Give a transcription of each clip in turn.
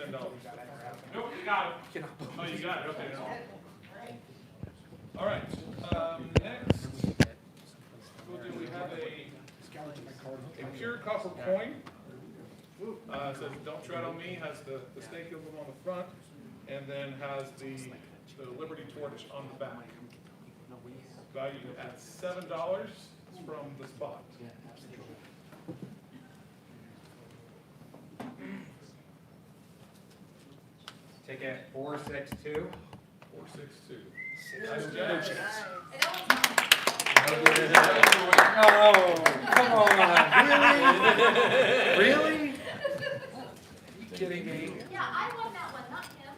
$10. Nope, you got it. Oh, you got it. Okay. All right. Next, we have a pure copper coin. It says "Don't tread on me." Has the snake emblem on the front, and then has the Liberty torch on the back. Valued at $7 from the spot. Ticket 462. 462. Nice. Oh, come on. Really? Really? Are you kidding me? Yeah, I won that one, not him.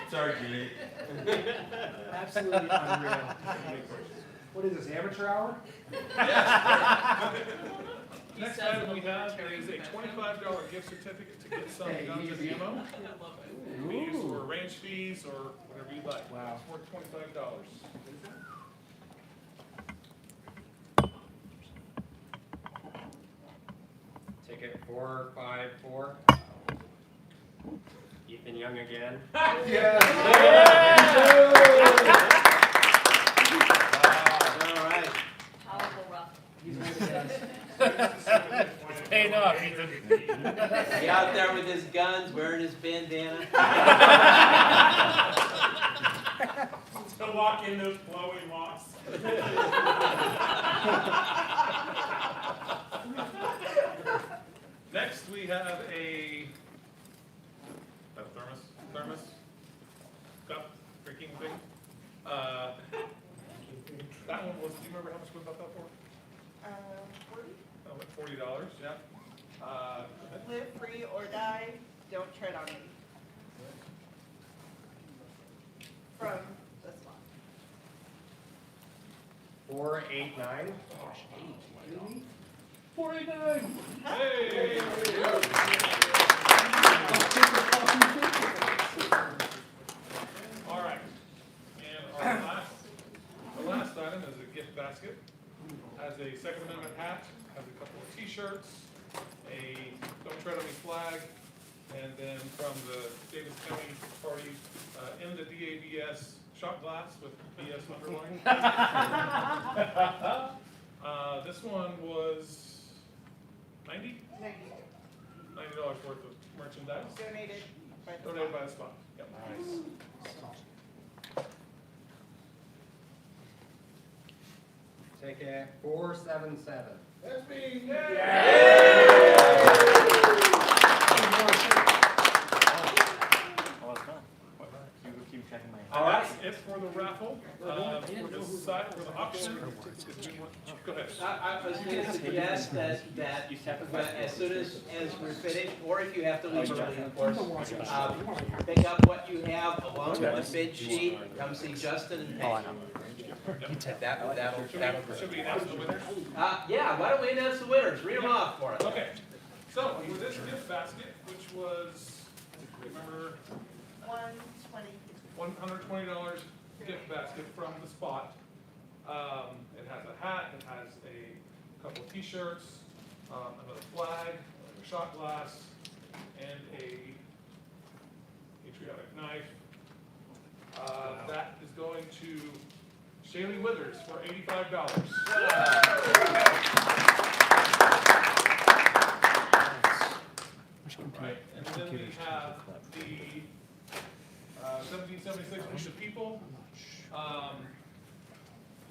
Sorry, Judy. Absolutely unreal. What is this, amateur hour? Next item we have is a $25 gift certificate to get some guns and ammo. It can be used for range fees or whatever you like. Wow. It's worth $25. Ticket 454. Ethan Young again. Yeah. All right. It's paying off, Ethan. He out there with his guns, wearing his bandana. To walk in those flowing moss. Next, we have a thermos cup drinking thing. That one was. Do you remember how much we bought that for? 40. $40. Yeah. Live free or die, don't tread on me. From the spot. 489. 49. Hey. All right. And our last item is a gift basket. Has a Second Amendment hat, has a couple of T-shirts, a "Don't Tread on Me" flag, and then from the Davis County Party, in the DABS shot glass with BS underline. This one was $90 worth of merchandise. Donated by the Donated spot. by the spot. Yep. Ticket 477. That's me. All right. It's for the raffle, for the site, for the auction. Go ahead. I was going to suggest that as soon as we're finished, or if you have to leave early, of course, pick up what you have along with the bid sheet, come see Justin and pay. Should we announce the winners? Yeah, why don't we announce the winners? Read them off for us. Okay, so with this gift basket, which was, remember, $120 gift basket from the spot. It has a hat, it has a couple of T-shirts, another flag, a shot glass, and a patriotic knife. That is going to Shaylee Withers for $85. Right, and then we have the 1776 Wish of People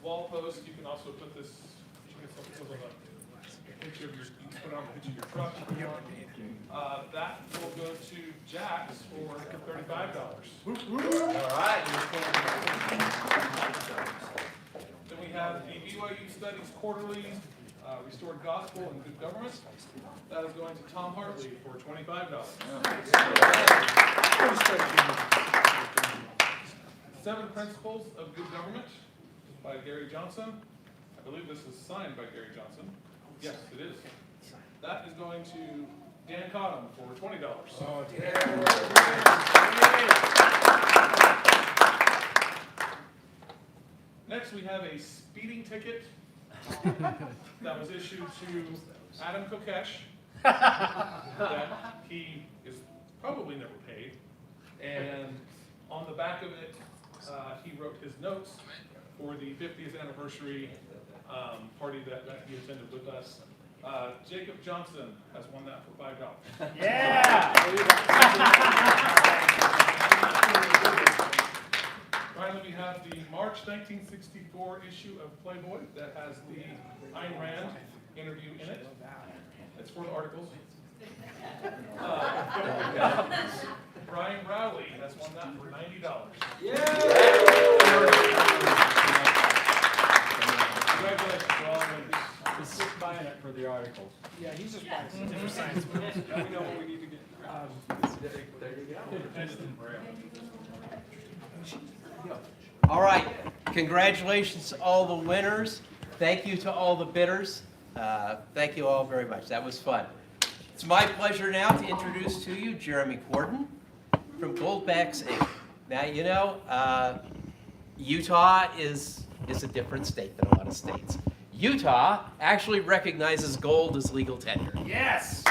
wall post. You can also put this. You can put on a picture of your. You can put it on a picture of your truck. That will go to Jack's for $35. All right. Then we have the BYU Studies Quarterly Restored Gospel and Good Government. That is going to Tom Hartley for $25. 7 Principles of Good Government by Gary Johnson. I believe this is signed by Gary Johnson. Yes, it is. That is going to Dan Cottom for $20. Oh, Next, we have a speeding ticket that was issued to Adam Kokesh. That he is probably never paid. And on the back of it, he wrote his notes for the 50th anniversary party that he attended with us. Jacob Johnson has won that for $5. Yeah! Finally, we have the March 1964 issue of Playboy that has the Ayn Rand interview in it. It's for the articles. Brian Rowley has won that for $90. Congratulations to all winners. He's just buying it for the articles. Yeah, he's just buying something for science. Now we know what we need to get. There you go. All right, congratulations to all the winners. Thank you to all the bidders. Thank you all very much. That was fun. It's my pleasure now to introduce to you Jeremy Corden from Goldbacks Inc. Now, you know, Utah is a different state than a lot of states. Utah actually recognizes gold as legal tender. Yes!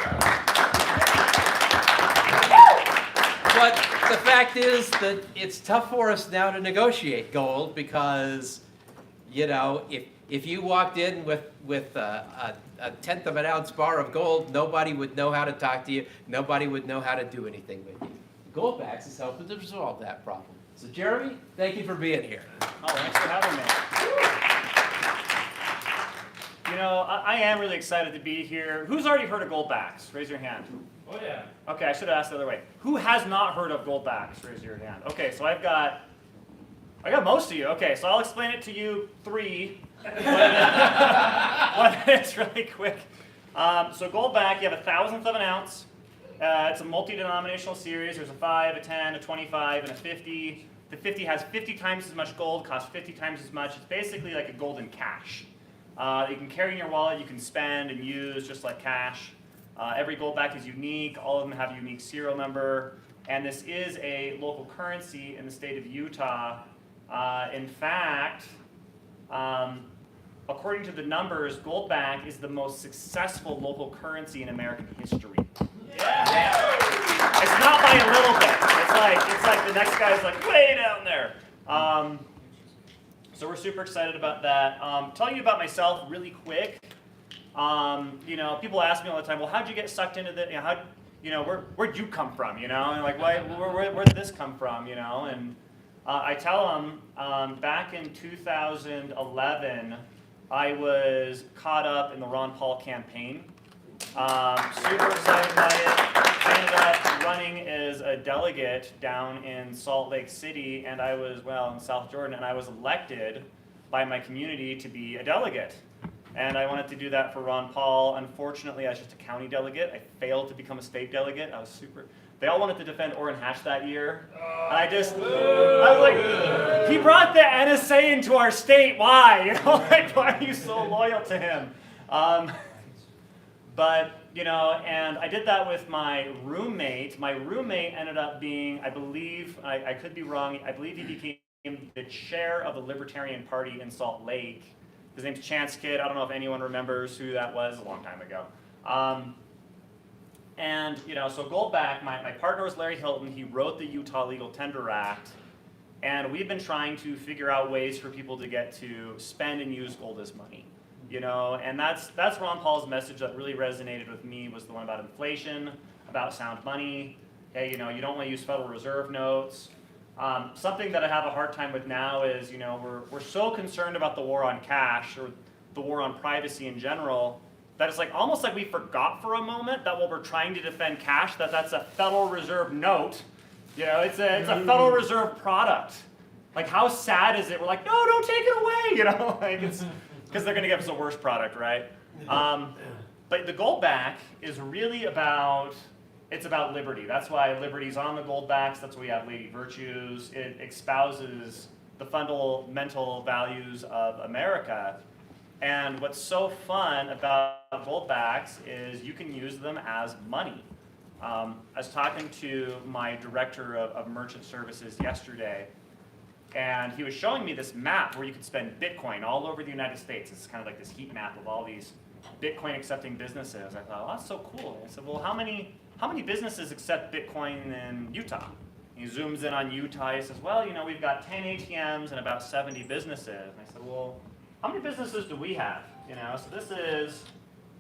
But the fact is that it's tough for us now to negotiate gold because, you know, if you walked in with a tenth of an ounce bar of gold, nobody would know how to talk to you. Nobody would know how to do anything with you. Goldbacks is helping to resolve that problem. So Jeremy, thank you for being here. Oh, thanks for having me. You know, I am really excited to be here. Who's already heard of Goldbacks? Raise your hand. Oh, yeah. Okay, I should have asked the other way. Who has not heard of Goldbacks? Raise your hand. Okay, so I got most of you. Okay, so I'll explain it to you three. It's really quick. So Goldback, you have 1/1000th of an ounce. It's a multi-denominational series. There's a 5, a 10, a 25, and a 50. The 50 has 50 times as much gold, costs 50 times as much. It's basically like a golden cash. You can carry in your wallet, you can spend and use just like cash. Every Goldback is unique. All of them have a unique serial number. And this is a local currency in the state of Utah. In fact, according to the numbers, Goldback is the most successful local currency in American history. Yeah. It's not by a little bit. It's like the next guy's like way down there. So we're super excited about that. Telling you about myself really quick. You know, people ask me all the time, well, how'd you get sucked into the, where'd you come from, you know, and like, where did this come from, you know, and I tell them, back in 2011, I was caught up in the Ron Paul campaign. Super excited about it. I ended up running as a delegate down in Salt Lake City, and I was, in South Jordan, and I was elected by my community to be a delegate. And I wanted to do that for Ron Paul. Unfortunately, I was just a county delegate. I failed to become a state delegate. They all wanted to defend Orrin Hatch that year. And I was like, he brought the NSA into our state. Why? You know, like, why are you so loyal to him? But, you know, and I did that with my roommate. My roommate ended up being, I believe, I could be wrong, I believe he became the chair of the Libertarian Party in Salt Lake. His name's Chance Kidd. I don't know if anyone remembers who that was, a long time ago. And, you know, so Goldback, my partner was Larry Hilton. He wrote the Utah Legal Tender Act. And we've been trying to figure out ways for people to get to spend and use gold as money. You know, and that's Ron Paul's message that really resonated with me, was the one about inflation, about sound money. Hey, you know, you don't want to use Federal Reserve notes. Something that I have a hard time with now is, you know, we're so concerned about the war on cash, or the war on privacy in general, that it's like almost like we forgot for a moment that while we're trying to defend cash, that's a Federal Reserve note. You know, it's a Federal Reserve product. Like, how sad is it? We're like, no, don't take it away. You know, like, it's because they're going to give us a worse product, right? But the Goldback is really about. It's about liberty. That's why liberty's on the Goldbacks. That's why we have Lady Virtues. It espouses the fundamental values of America. And what's so fun about Goldbacks is you can use them as money. I was talking to my director of merchant services yesterday, and he was showing me this map where you could spend Bitcoin all over the United States. It's kind of like this heat map of all these Bitcoin accepting businesses. I thought, oh, that's so cool. I said, well, how many how many businesses accept Bitcoin in Utah? He zooms in on Utah. He says, well, you know, we've got 10 ATMs and about 70 businesses. And I said, well, how many businesses do we have? You know, so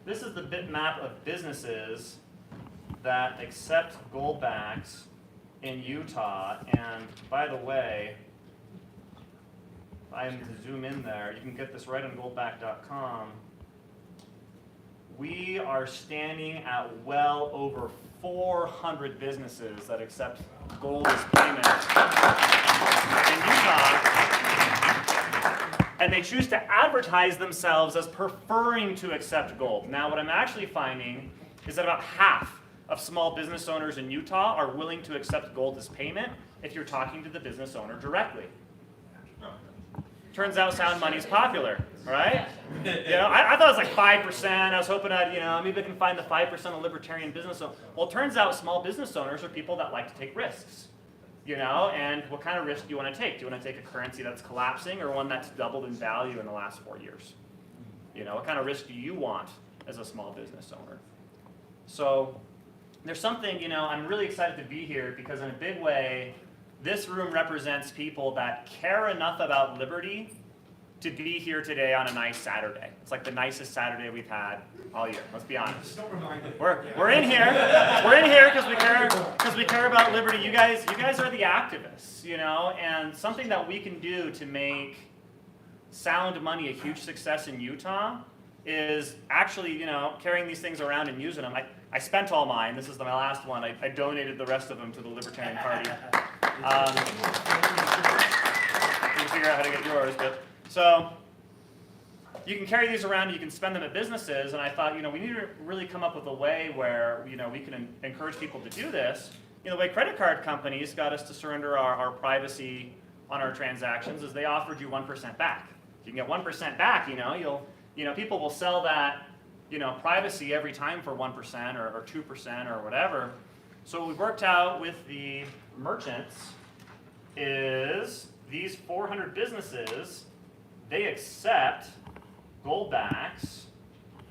this is the bitmap of businesses that accept goldbacks in Utah. And by the way, if I am to zoom in there, you can get this right on goldback.com. We are standing at well over 400 businesses that accept gold as payment in Utah. And they choose to advertise themselves as preferring to accept gold. Now, what I'm actually finding is that about half of small business owners in Utah are willing to accept gold as payment if you're talking to the business owner directly. Turns out sound money is popular, right? You know, I thought it was like 5%. I was hoping I'd, you know, maybe I can find the 5% of libertarian business owners. Well, it turns out small business owners are people that like to take risks. You know, and what kind of risk do you want to take? Do you want to take a currency that's collapsing or one that's doubled in value in the last 4 years? You know, what kind of risk do you want as a small business owner? So there's something, you know, I'm really excited to be here because in a big way, this room represents people that care enough about liberty to be here today on a nice Saturday. It's like the nicest Saturday we've had all year. Let's be honest. We're in here. We're in here because we care about liberty. You guys are the activists, you know, and something that we can do to make sound money a huge success in Utah is actually, you know, carrying these things around and using them. I spent all mine. This is my last one. I donated the rest of them to the Libertarian Party. You can figure out how to get yours, but so you can carry these around, you can spend them at businesses, and I thought, you know, we need to really come up with a way where, you know, we can encourage people to do this. You know, the way credit card companies got us to surrender our privacy on our transactions is they offered you 1% back. You can get 1% back, you know, people will sell that, you know, privacy every time for 1% or 2% or whatever. So what we worked out with the merchants is these 400 businesses, they accept goldbacks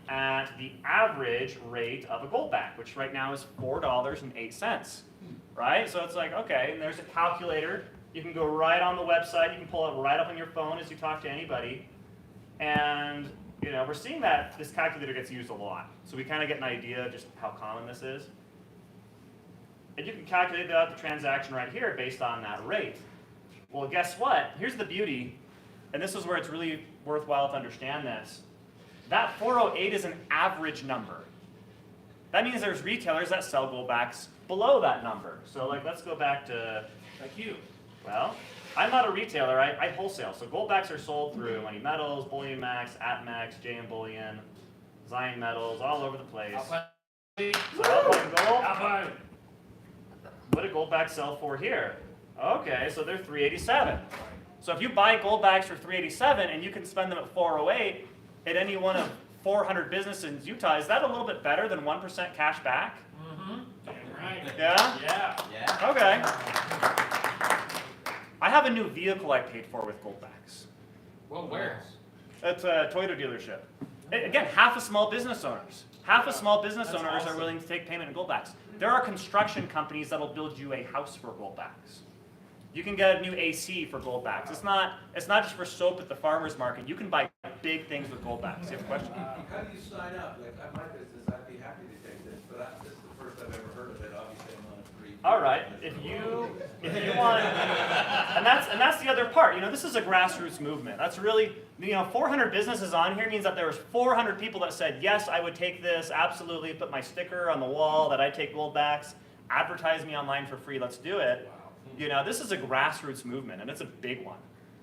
at the average rate of a goldback, which right now is $4.08, right? So it's like, okay, and there's a calculator. You can go right on the website. You can pull it right up on your phone as you talk to anybody. And, you know, we're seeing that this calculator gets used a lot. So we kind of get an idea of just how common this is. And you can calculate out the transaction right here based on that rate. Well, guess what? Here's the beauty, and this is where it's really worthwhile to understand this. That 408 is an average number. That means there's retailers that sell goldbacks below that number. So like, let's go back to, like you. Well, I'm not a retailer, I wholesale. So goldbacks are sold through Money Metals, Bullion Max, AppMax, JM Bullion, Zion Metals, all over the place. So Alpine Gold. What did goldbacks sell for here? Okay, so they're $387. So if you buy goldbacks for $387 and you can spend them at $408 at any one of 400 businesses in Utah, is that a little bit better than 1% cash back? Mm-hmm. Right. Yeah? Yeah. Okay. I have a new vehicle I paid for with goldbacks. Well, where? It's a Toyota dealership. Again, half of small business owners. Half of small business owners are willing to take payment in goldbacks. There are construction companies that'll build you a house for goldbacks. You can get a new AC for goldbacks. It's not just for soap at the farmer's market. You can buy big things with goldbacks. You have a question? How do you sign up? Like, at my business, I'd be happy to take this, but this is the first I've ever heard of it. Obviously, I'm on a free. All right, if you want, and that's the other part. You know, this is a grassroots movement. That's really, 400 businesses on here means that there was 400 people that said, yes, I would take this, absolutely, put my sticker on the wall that I take goldbacks, advertise me online for free, let's do it. This is a grassroots movement, and it's a big one.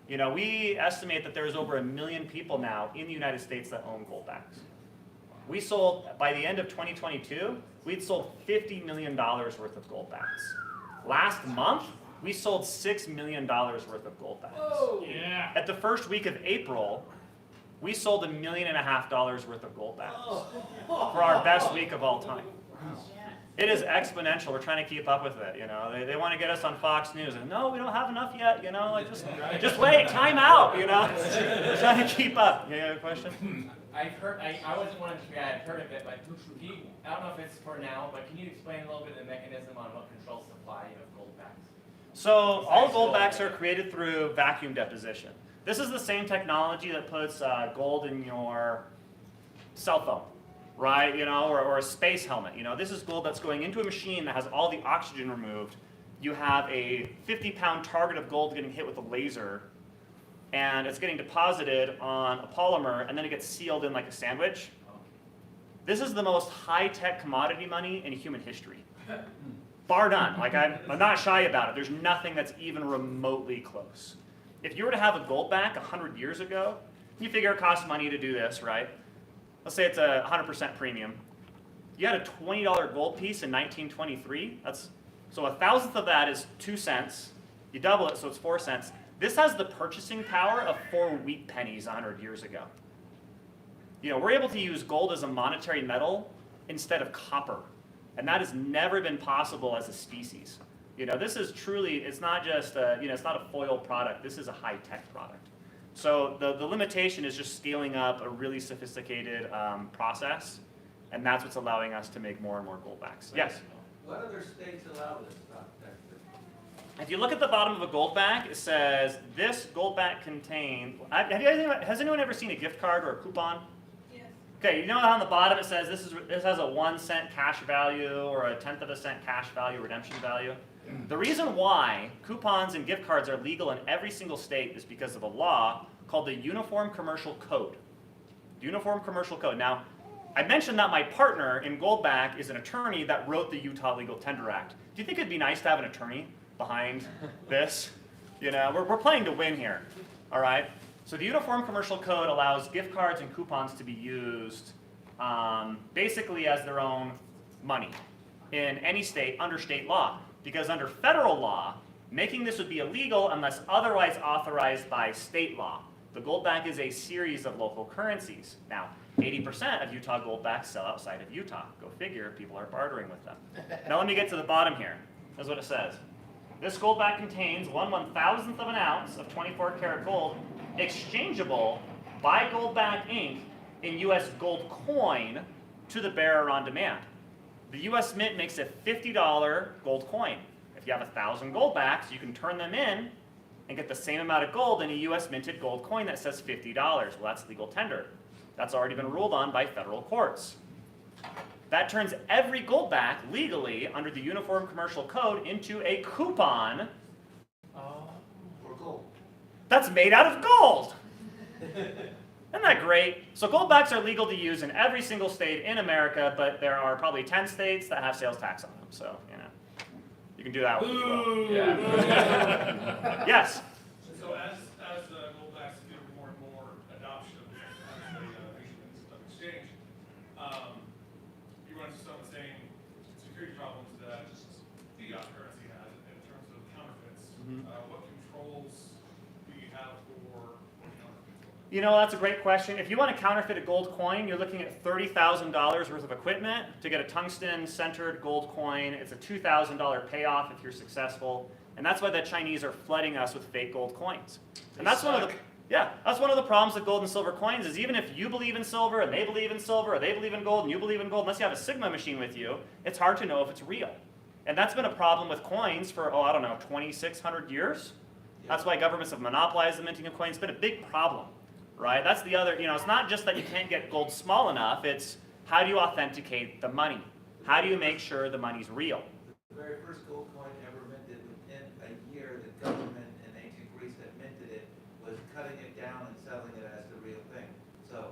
We estimate that there's over 1 million people now in the United States that own goldbacks. We sold, by the end of 2022, we'd sold $50 million worth of goldbacks. Last month, we sold $6 million worth of goldbacks. Oh, yeah. At the first week of April, we sold $1.5 million worth of goldbacks for our best week of all time. It is exponential. We're trying to keep up with it. You know, they want to get us on Fox News, and no, we don't have enough yet. You know, like just wait, time out. You know, we're trying to keep up. You have a question? I've heard, I wasn't one of the guys, I've heard of it, but can you, I don't know if it's for now, but can you explain a little bit of the mechanism on what controls supply of gold backs? So all gold backs are created through vacuum deposition. This is the same technology that puts gold in your cell phone, right? You know, or a space helmet. You know, this is gold that's going into a machine that has all the oxygen removed. You have a 50-pound target of gold getting hit with a laser, and it's getting deposited on a polymer, and then it gets sealed in like a sandwich. This is the most high-tech commodity money in human history. Bar none. Like, I'm not shy about it. There's nothing that's even remotely close. If you were to have a gold back 100 years ago, you figure it costs money to do this, right? Let's say it's a 100% premium. You had a $20 gold piece in 1923. So a thousandth of that is 2 cents. You double it, so it's 4 cents. This has the purchasing power of 4 wheat pennies 100 years ago. You know, we're able to use gold as a monetary metal instead of copper. And that has never been possible as a species. You know, this is truly, it's not just it's not a foil product. This is a high-tech product. So the limitation is just scaling up a really sophisticated process. And that's what's allowing us to make more and more gold backs. Yes? What other states allow this stuff? If you look at the bottom of a gold back, it says, this gold back contains, has anyone ever seen a gift card or a coupon? Yes. Okay, you know how on the bottom it says this has a 1 cent cash value or a 1/10 of a cent cash value, redemption value? The reason why coupons and gift cards are legal in every single state is because of a law called the Uniform Commercial Code. The Uniform Commercial Code. Now, I mentioned that my partner in Goldback is an attorney that wrote the Utah Legal Tender Act. Do you think it'd be nice to have an attorney behind this? You know, we're playing to win here, all right? So the Uniform Commercial Code allows gift cards and coupons to be used basically as their own money in any state under state law. Because under federal law, making this would be illegal unless otherwise authorized by state law. The Goldback is a series of local currencies. Now, 80% of Utah Goldbacks sell outside of Utah. Go figure, people are bartering with them. Now let me get to the bottom here. Here's what it says. This Goldback contains 1/1000th of an ounce of 24 karat gold, exchangeable by Goldback Inc. in U.S. gold coin to the bearer on demand. The U.S. Mint makes a $50 gold coin. If you have 1,000 Goldbacks, you can turn them in and get the same amount of gold in a U.S. minted gold coin that says $50. Well, that's legal tender. That's already been ruled on by federal courts. That turns every Goldback legally under the Uniform Commercial Code into a coupon For gold. that's made out of gold. Isn't that great? So Goldbacks are legal to use in every single state in America, but there are probably 10 states that have sales tax on them. So, you know, you can do that what you will. Yes? So as Goldbacks get more and more adoption as a means of exchange, you run into some of the same security problems that fiat currency has in terms of counterfeits. What controls do you have for counterfeits? You know, that's a great question. If you want to counterfeit a gold coin, you're looking at $30,000 worth of equipment to get a tungsten-centered gold coin. It's a $2,000 payoff if you're successful. And that's why the Chinese are flooding us with fake gold coins. And that's one of the problems with gold and silver coins is even if you believe in silver and they believe in silver or they believe in gold and you believe in gold, unless you have a Sigma machine with you, it's hard to know if it's real. And that's been a problem with coins for, 2,600 years. That's why governments have monopolized the minting of coins. It's been a big problem. Right? That's the other, it's not just that you can't get gold small enough, it's how do you authenticate the money? How do you make sure the money's real? The very first gold coin ever minted within a year, the government in ancient Greece that minted it was cutting it down and selling it as the real thing. So,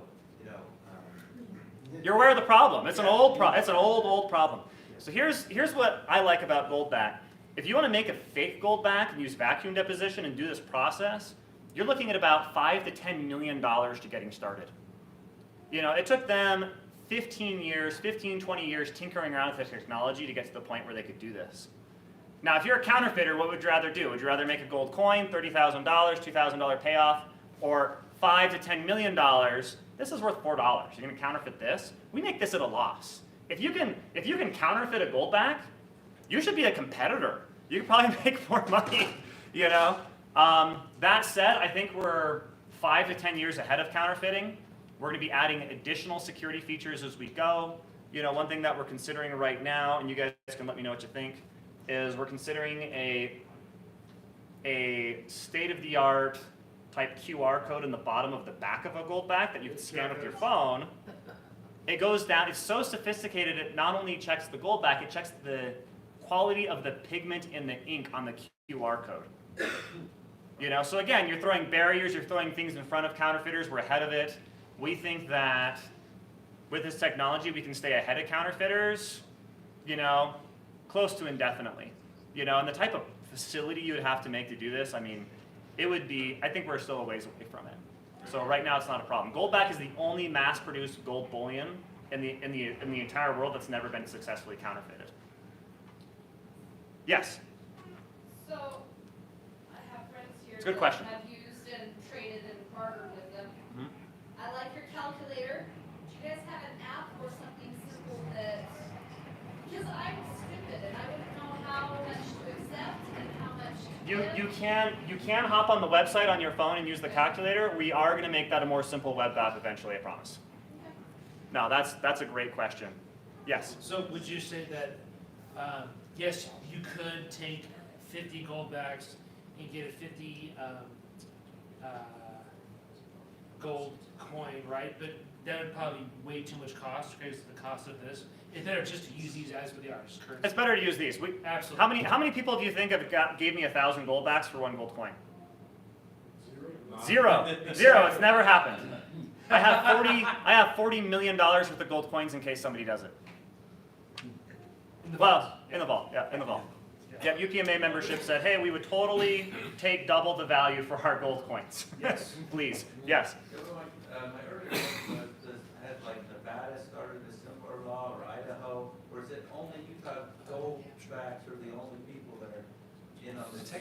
You're aware of the problem. It's an old problem. So here's what I like about Goldback. If you want to make a fake Goldback and use vacuum deposition and do this process, you're looking at about $5 to $10 million to getting started. You know, it took them 20 years tinkering around with the technology to get to the point where they could do this. Now, if you're a counterfeiter, what would you rather do? Would you rather make a gold coin, $30,000, $2,000 payoff, or $5 to $10 million? This is worth $4. You're going to counterfeit this? We make this at a loss. if you can counterfeit a gold back, you should be a competitor. You could probably make more money, you know? That said, I think we're 5 to 10 years ahead of counterfeiting. We're gonna be adding additional security features as we go. You know, one thing that we're considering right now, and you guys can let me know what you think, is we're considering a state-of-the-art type QR code in the bottom of the back of a gold back that you can scan with your phone. It goes down, it's so sophisticated, it not only checks the gold back, it checks the quality of the pigment in the ink on the QR code. You know, so again, you're throwing barriers, you're throwing things in front of counterfeiters, we're ahead of it. We think that with this technology, we can stay ahead of counterfeiters, you know, close to indefinitely. You know, and the type of facility you would have to make to do this, I mean, it would be, I think we're still a ways away from it. So right now it's not a problem. Goldback is the only mass-produced gold bullion in the entire world that's never been successfully counterfeited. Yes? So, I have friends here It's a good that question. have used and traded and bartered with them. Mhm. I like your calculator. Do you guys have an app or something simple that, because I'm stupid and I wouldn't know how much to accept and how much to You can hop on the website on your phone and use the calculator. We are going to make that a more simple web app eventually, I promise. No, that's a great question. Yes. So would you say that, yes, you could take 50 gold backs and get a 50 gold coin, right? But that would probably be way too much cost because of the cost of this. It's better just to use these as for the artist currency. It's better to use these. Absolutely. How many people do you think gave me 1,000 gold backs for 1 gold coin? Zero. It's never happened. I have $40 million worth of gold coins in case somebody does it. In the vault. Yeah, in the vault. Yeah, UPMA membership said, hey, we would totally take double the value for our gold coins. Yes. Please. Yes. My earlier question was, has like Nevada started a similar law, or Idaho, or is it only Utah gold backs are the only people that are in on this?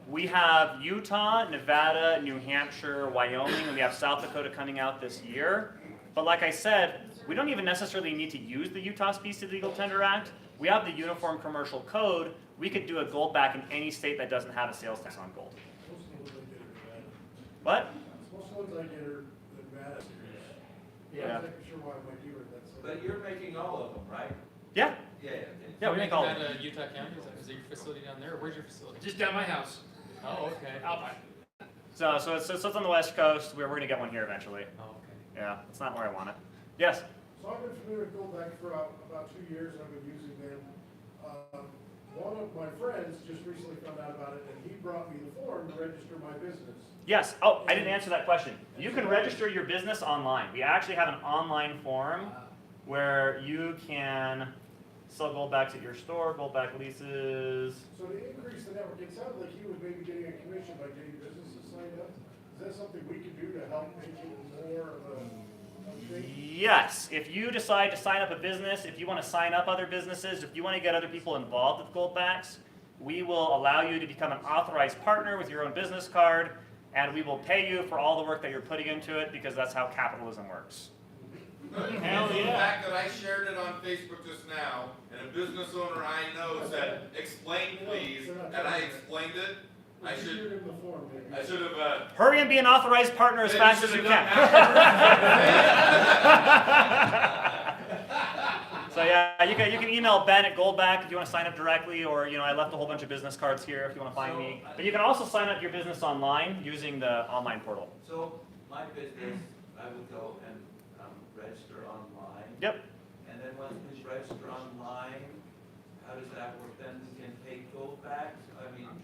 We have Utah, Nevada, New Hampshire, Wyoming, and we have South Dakota coming out this year. But like I said, we don't even necessarily need to use the Utah Specie Legal Tender Act. We have the Uniform Commercial Code. We could do a gold back in any state that doesn't have a sales tax on gold. What? Most ones I get are Nevada. Yeah. I'm not sure why I might do it. But you're making all of them, right? Yeah. Yeah. Yeah, we make all of Making them. that Utah County? Is that your facility down there? Or where's your facility? Just down my house. Oh, okay. Alpine. So it's on the West Coast. We're going to get one here eventually. Oh, okay. Yeah, it's not where I want it. Yes? So I've been familiar with Goldback for about 2 years. I've been using them. One of my friends just recently found out about it, and he brought me the form to register my business. Yes. Oh, I didn't answer that question. You can register your business online. We actually have an online form where you can sell goldbacks at your store, goldback leases. So to increase the network, it sounded like he was maybe getting a commission by getting businesses signed up. Is that something we could do to help make it more of a thing? Yes. If you decide to sign up a business, if you want to sign up other businesses, if you want to get other people involved with goldbacks, we will allow you to become an authorized partner with your own business card, and we will pay you for all the work that you're putting into it because that's how capitalism works. Hell yeah. The fact that I shared it on Facebook just now, and a business owner I know said, explain please, and I explained it, I should have, Hurry and be an authorized partner as fast as you can. So yeah, you can email Ben at Goldback if you want to sign up directly, or I left a whole bunch of business cards here if you want to find me. But you can also sign up your business online using the online portal. So my business, I would go and register online. Yep. And then once we register online, how does that work? Then we can take gold backs?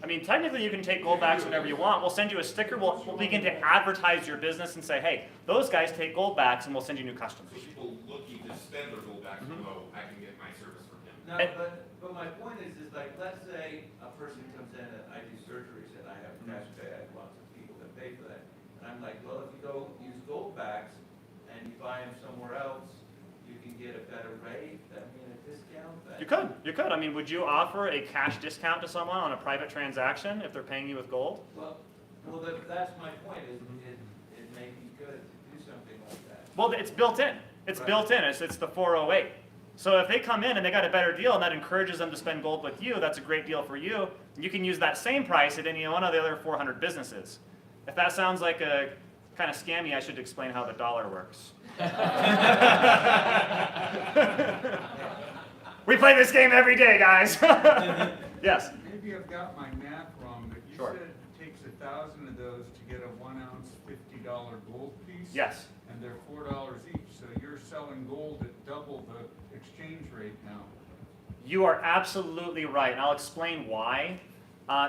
I mean, technically you can take goldbacks whenever you want. We'll send you a sticker. We'll begin to advertise your business and say, hey, those guys take goldbacks, and we'll send you new customers. so people looking to spend their goldbacks will know I can get my service from him. No, but my point is like, let's say a person comes in and I do surgeries and I have cash pay, I have lots of people that pay for that. And I'm like, well, if you go use gold backs and you buy them somewhere else, you can get a better rate, a discount. You could. I mean, would you offer a cash discount to someone on a private transaction if they're paying you with gold? Well, that's my point, is it may be good to do something like that. Well, it's built in. It's built in. It's the 408. So if they come in and they got a better deal and that encourages them to spend gold with you, that's a great deal for you. You can use that same price at any one of the other 400 businesses. If that sounds like a kind of scammy, I should explain how the dollar works. We play this game every day, guys. Yes? Maybe I've got my math wrong, but you Sure. said it takes 1,000 of those to get a 1 ounce $50 gold piece? Yes. And they're $4 each, so you're selling gold at double the exchange rate now. You are absolutely right, and I'll explain why.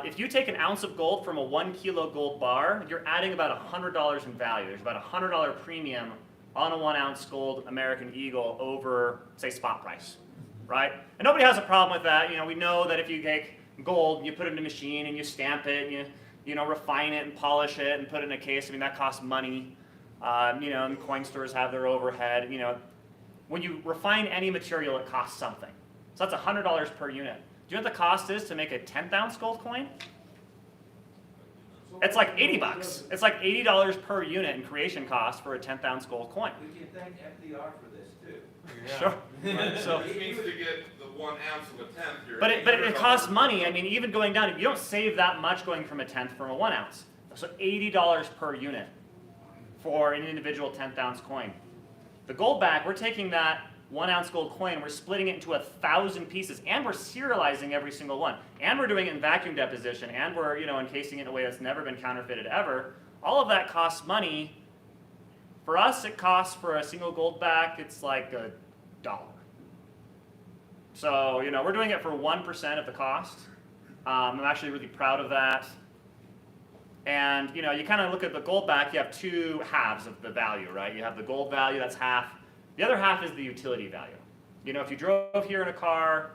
If you take an ounce of gold from a 1 kilo gold bar, you're adding about $100 in value. There's about a $100 premium on a 1 ounce gold American Eagle over, say, spot price, right? And nobody has a problem with that. You know, we know that if you take gold and you put it in a machine and you stamp it and you know, refine it and polish it and put it in a case, I mean, that costs money. You know, and coin stores have their overhead. You know, when you refine any material, it costs something. So that's $100 per unit. Do you know what the cost is to make a 10th ounce gold coin? It's like 80 bucks. It's like $80 per unit in creation cost for a 10th ounce gold coin. We can thank FDR for this too. Sure. So, Which means to get the 1 ounce of a tenth, you're. but it costs money. I mean, even going down, you don't save that much going from a 10th from a 1 ounce. So $80 per unit for an individual 10th ounce coin. The gold back, we're taking that 1 ounce gold coin, we're splitting it into 1,000 pieces, and we're serializing every single one. And we're doing it in vacuum deposition, and we're, you know, encasing it in a way that's never been counterfeited ever. All of that costs money. For us, it costs for a single gold back, it's like $1. So, you know, we're doing it for 1% of the cost. I'm actually really proud of that. And, you know, you kind of look at the gold back, you have two halves of the value, right? You have the gold value, that's half. The other half is the utility value. You know, if you drove here in a car,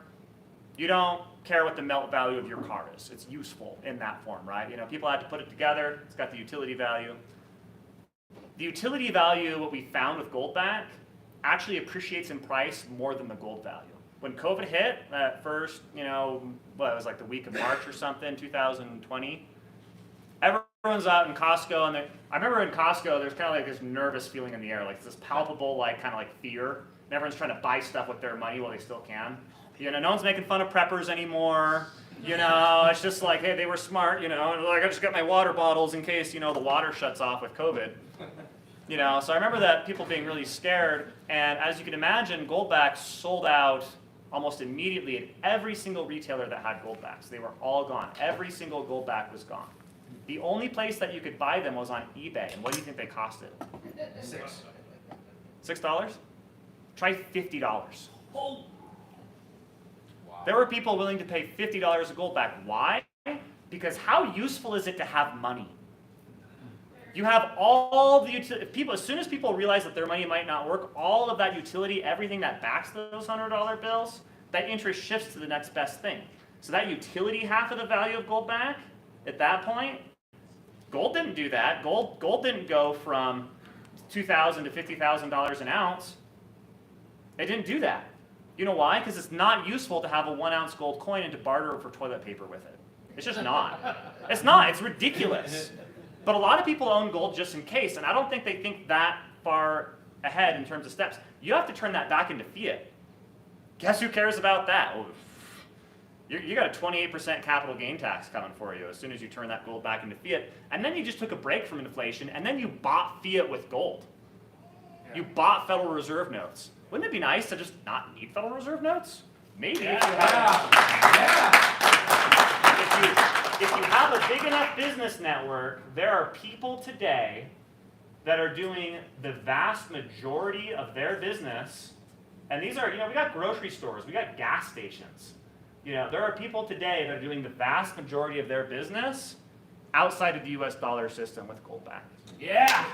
you don't care what the melt value of your car is. It's useful in that form, right? You know, people had to put it together. It's got the utility value. The utility value, what we found with gold back, actually appreciates in price more than the gold value. When COVID hit, that first, you know, what, it was like the week of March or something, 2020, everyone's out in Costco, and I remember in Costco, there's kind of like this nervous feeling in the air, like this palpable, like kind of like fear, and everyone's trying to buy stuff with their money while they still can. You know, no one's making fun of preppers anymore. You know, it's just like, hey, they were smart. You know, and like I just got my water bottles in case, you know, the water shuts off with COVID. You know, so I remember that people being really scared, and as you can imagine, goldbacks sold out almost immediately at every single retailer that had goldbacks. They were all gone. Every single goldback was gone. The only place that you could buy them was on eBay, and what do you think they costed? $6? Try $50. Oh. There were people willing to pay $50 a gold back. Why? Because how useful is it to have money? You have all the utility. As soon as people realize that their money might not work, all of that utility, everything that backs those $100 bills, that interest shifts to the next best thing. So that utility half of the value of gold back, at that point, gold didn't do that. Gold didn't go from $2,000 to $50,000 an ounce. It didn't do that. You know why? Because it's not useful to have a 1 ounce gold coin and to barter for toilet paper with it. It's just not. It's not. It's ridiculous. But a lot of people own gold just in case, and I don't think they think that far ahead in terms of steps. You have to turn that back into fiat. Guess who cares about that? Well, you got a 28% capital gain tax coming for you as soon as you turn that gold back into fiat. And then you just took a break from inflation, and then you bought fiat with gold. You bought Federal Reserve notes. Wouldn't it be nice to just not need Federal Reserve notes? Maybe. If you have a big enough business network, there are people today that are doing the vast majority of their business, and these are, you know, we got grocery stores, we got gas stations. You know, there are people today that are doing the vast majority of their business outside of the US dollar system with gold back. Yeah!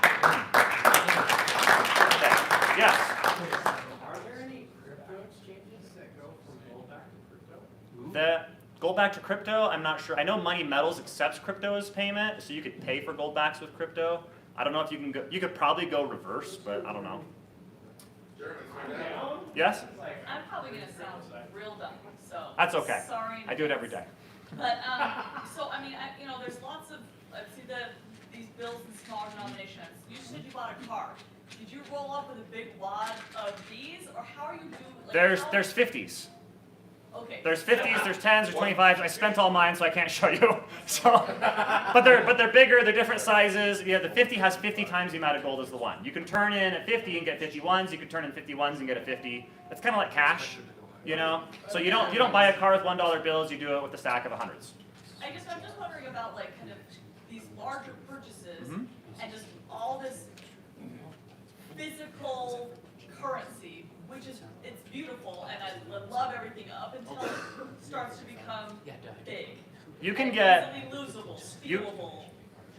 Okay. Yes? Are there any crypto exchanges that go from gold back to crypto? The gold back to crypto, I'm not sure. I know Money Metals accepts crypto as payment, so you could pay for gold backs with crypto. I don't know if you can go, you could probably go reverse, but I don't know. Yes? I'm probably gonna sound real dumb, so. That's okay. Sorry. I do it every day. But, so, I mean, you know, there's lots of, see these bills in smaller denominations. You said you bought a car. did you roll up with a big wad of these, or how are you doing? Like, There's 50s. Okay. There's 50s, there's 10s, there's 25s. I spent all mine, so I can't show you. So, but they're bigger, they're different sizes. Yeah, the 50 has 50 times the amount of gold as the 1. You can turn in a 50 and get 51s. You can turn in 51s and get a 50. It's kind of like cash, you know. So you don't buy a car with $1 bills. You do it with a stack of 100s. I'm just wondering about like kind of these larger purchases Mhm. and just all this physical currency, which is, it's beautiful, and I love everything up until it starts to become big. You can and get easily losable, stealable,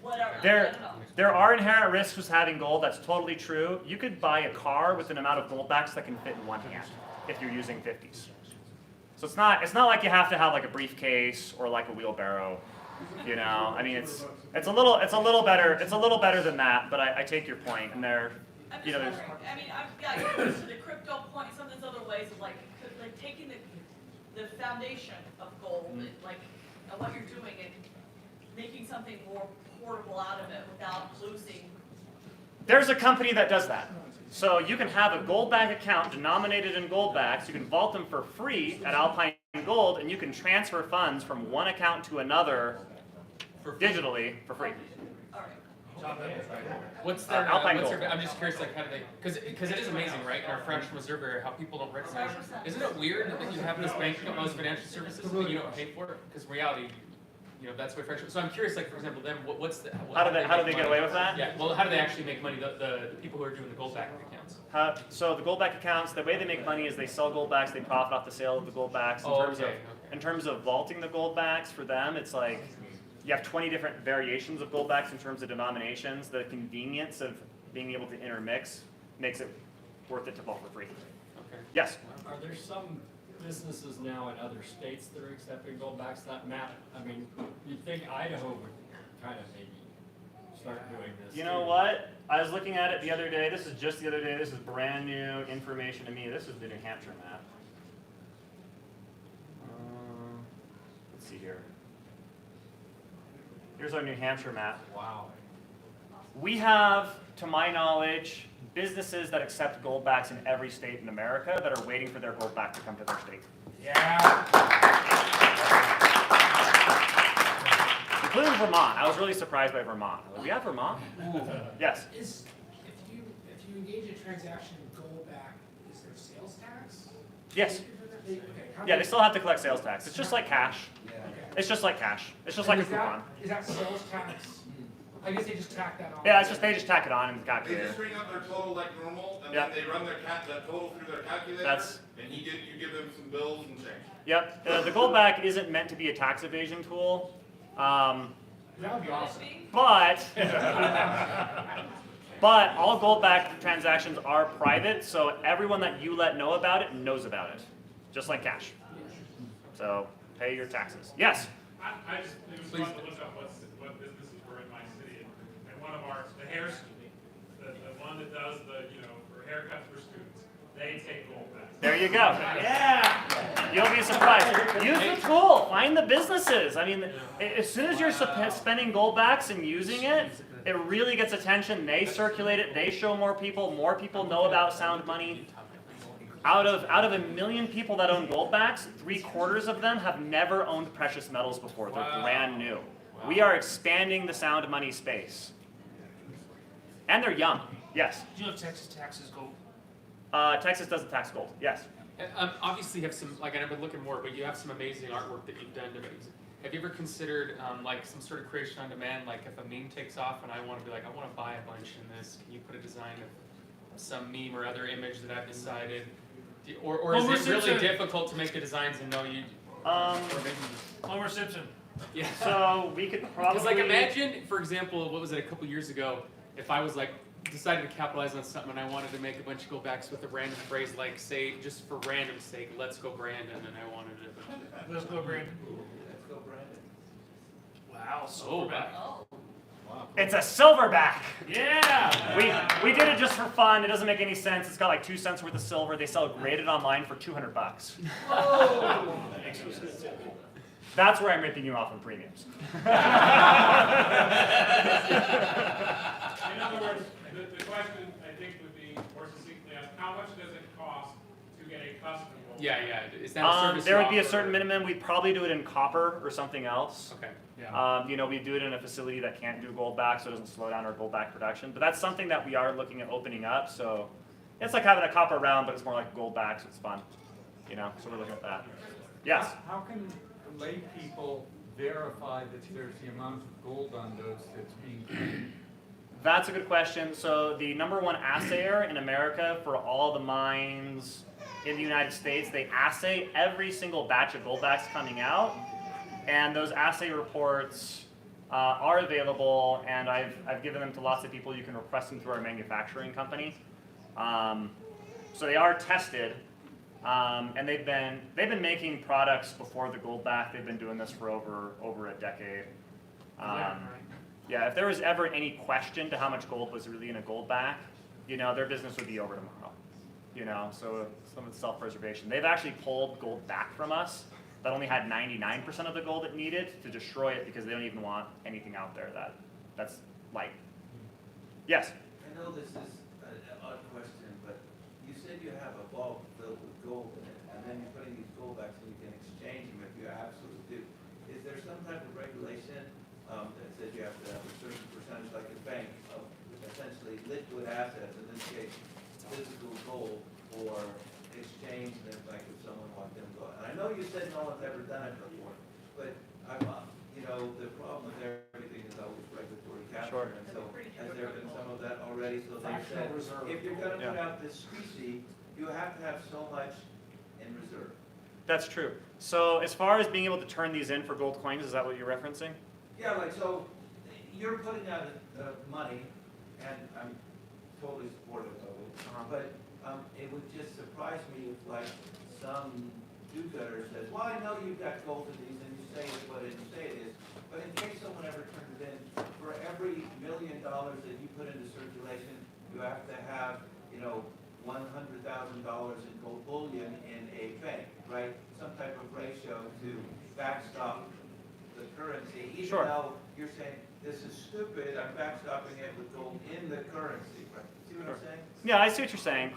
whatever. I there. don't know. There are inherent risks with having gold. That's totally true. You could buy a car with an amount of gold backs that can fit in one hand if you're using 50s. So it's not like you have to have like a briefcase or like a wheelbarrow. You know, I mean, it's a little better than that. But I take your point, and there, I'm you just know, wondering, I mean, you're used to the crypto point, some of these other ways of like taking the foundation of gold, and like, and what you're doing and making something more portable out of it without losing. there's a company that does that. So you can have a gold back account denominated in gold backs. You can vault them for free at Alpine Gold, and you can transfer funds from one account to another digitally for free. All right. What's their, Alpine what's Gold. their, I'm just curious, like, how do they, because it is amazing, right, in our French Reserve area, how people don't recognize. Isn't it weird that you have this banking on most financial services, but you don't pay for it? Because reality, you know, that's what French. So I'm curious, like, for example, them, what's the. How do they make get money? away with that? Yeah, well, how do they actually make money, the people who are doing the gold back accounts? So the gold back accounts, the way they make money is they sell gold backs, they profit off the sale of the gold backs. In terms of vaulting the gold backs, for them, it's like you have 20 different variations of gold backs in terms of denominations. The convenience of being able to intermix makes it worth it to vault for free. Okay. Yes? Are there some businesses now in other states that are accepting gold backs? That map, I mean, you'd think Idaho would kind of maybe start doing this. You know what? I was looking at it the other day. This is just the other day. This is brand new information to me. This is the New Hampshire map. Let's see here. Here's our New Hampshire map. Wow. We have, to my knowledge, businesses that accept gold backs in every state in America that are waiting for their gold back to come to their state. Yeah. Including Vermont. I was really surprised by Vermont. We have Vermont? Yes. If you engage a transaction in gold back, is there sales tax? Yes. Okay. Yeah, they still have to collect sales tax. It's just like cash. It's just like cash. It's just like a coupon. Is that sales tax? I guess they just tack that on. Yeah, it's just they just tack it on in the They calculator. just bring up their total like normal, and Yep. then they run that total through their calculator, That's- and you give them some bills and change. Yep. The gold back isn't meant to be a tax evasion tool. That would be awesome. But but all gold back transactions are private, so everyone that you let know about it knows about it, just like cash. So pay your taxes. Yes. I just, it was fun to look up what businesses were in my city, and one of the hair school, the one that does for haircuts for students, they take gold back. There you go. Yeah. You'll be surprised. Use the tool. Find the businesses. I mean, as soon as you're spending gold backs and using it, it really gets attention. They circulate it. They show more people. More people know about sound money. Out of 1 million people that own gold backs, 3/4 of them have never owned precious metals before. They're brand new. We are expanding the sound money space. And they're young. Yes. Do you know if Texas taxes gold? Texas doesn't tax gold. Yes. Obviously you have some, like, and I've been looking more, but you have some amazing artwork that you've done. Have you ever considered like some sort of creation on demand, like if a meme takes off and I want to be like, I want to buy a bunch in this, can you put a design of some meme or other image that I've decided? Or is it really difficult to make the designs and know you? Homer Simpson. Yeah. So we could probably. Because like imagine, for example, what was it a couple years ago? If I was like decided to capitalize on something and I wanted to make a bunch of go backs with a random phrase like, say, just for random sake, let's go Brandon, and I wanted to. Let's go, Brandon. Let's go, Brandon. Wow, silverback. It's a silverback. Yeah. We did it just for fun. It doesn't make any sense. It's got like 2 cents worth of silver. They sell it graded online for $200. Oh. That's where I'm ripping you off in premiums. In other words, The question, I think, would be more succinctly asked, how much does it cost to get a custom gold? Yeah, is that a service there you would be a offer, certain or- minimum. We'd probably do it in copper or something else. Okay. You know, we do it in a facility that can't do gold back, so it doesn't slow down our gold back production. But that's something that we are looking at opening up. So it's like having a copper round, but it's more like gold back, so it's fun. You know, so we're looking at that. Yes. How can lay people verify that there's the amount of gold on those that's being claimed? That's a good question. So the #1 assayer in America for all the mines in the United States, they assay every single batch of gold backs coming out. And those assay reports are available, and I've given them to lots of people. You can request them through our manufacturing company. So they are tested, and they've been making products before the gold back. They've been doing this for over a decade. Yeah, if there was ever any question to how much gold was really in a gold back, you know, their business would be over tomorrow. You know, so some of the self-preservation. They've actually pulled gold back from us that only had 99% of the gold it needed to destroy it because they don't even want anything out there that's light. Yes? I know this is an odd question, but you said you have a vault filled with gold in it, and then you're putting these gold backs and you can exchange them if you absolutely do. Is there some type of regulation that says you have to have a certain percentage, like a bank, of essentially liquid assets, in this case, physical gold, for exchange, and if, like, if someone walked in and go, and I know you said no one's ever done it before, but you know, the problem with everything is always regulatory capture, Sure. and so has there been some of that already? So they said, Fractional reserve. if you're gonna put out this specie, you have to have so much in reserve. That's true. So as far as being able to turn these in for gold coins, is that what you're referencing? Yeah, like, so, you're putting out money, and I'm totally supportive of it, but it would just surprise me if, like, some do-gooder says, well, I know you've got gold in these, and you say it's what you say it is, but in case someone ever turns it in, for every $1 million that you put into circulation, you have to have, you know, $100,000 in gold bullion in a bank, right? Some type of ratio to backstop the currency, even Sure. though you're saying, this is stupid, I'm backstopping it with gold in the currency, right? See what I'm saying? Yeah, I see what you're saying.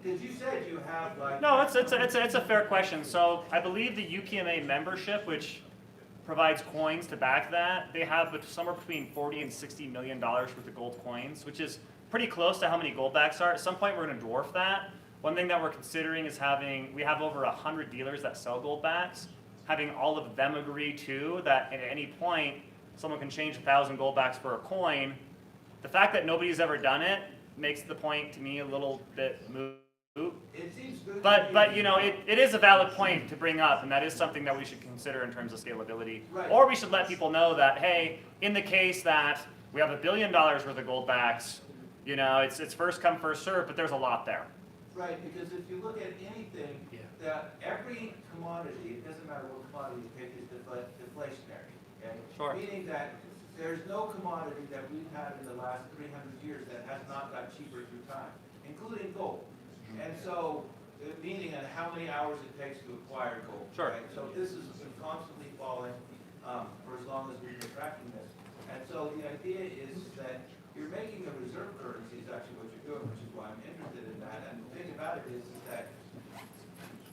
Because you said you have, like. No, it's a fair question. So I believe the UPMA membership, which provides coins to back that, they have somewhere between $40 and $60 million worth of gold coins, which is pretty close to how many gold backs are. At some point, we're going to dwarf that. One thing that we're considering is we have over 100 dealers that sell gold backs, having all of them agree to that at any point, someone can change 1,000 gold backs for a coin. The fact that nobody's ever done it makes the point to me a little bit moot. It seems good. But you know, it is a valid point to bring up, and that is something that we should consider in terms of scalability. Right. Or we should let people know that, hey, in the case that we have $1 billion worth of gold backs, you know, it's first come, first served, but there's a lot there. Right, because if you look at anything, that every commodity, it doesn't matter what commodity you pick, is deflationary, okay? Sure. Meaning that there's no commodity that we've had in the last 300 years that has not got cheaper through time, including gold. And so, meaning on how many hours it takes to acquire gold. Sure. Right? So this has been constantly falling for as long as we've been tracking this. And so the idea is that you're making a reserve currency is actually what you're doing, which is why I'm interested in that. And the thing about it is that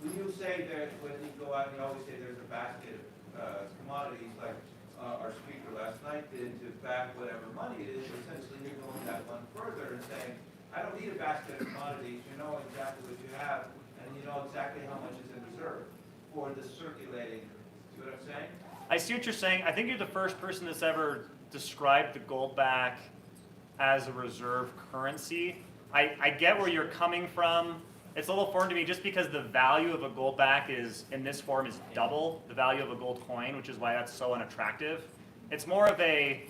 when you say that when you go out and you always say there's a basket of commodities, like our speaker last night did, to back whatever money it is, essentially you're going that one further and saying, I don't need a basket of commodities, you know exactly what you have, and you know exactly how much is in reserve for the circulating. See what I'm saying? I see what you're saying. I think you're the first person that's ever described the gold back as a reserve currency. I get where you're coming from. It's a little foreign to me just because the value of a gold back is, in this form, is double the value of a gold coin, which is why that's so unattractive. It's more of a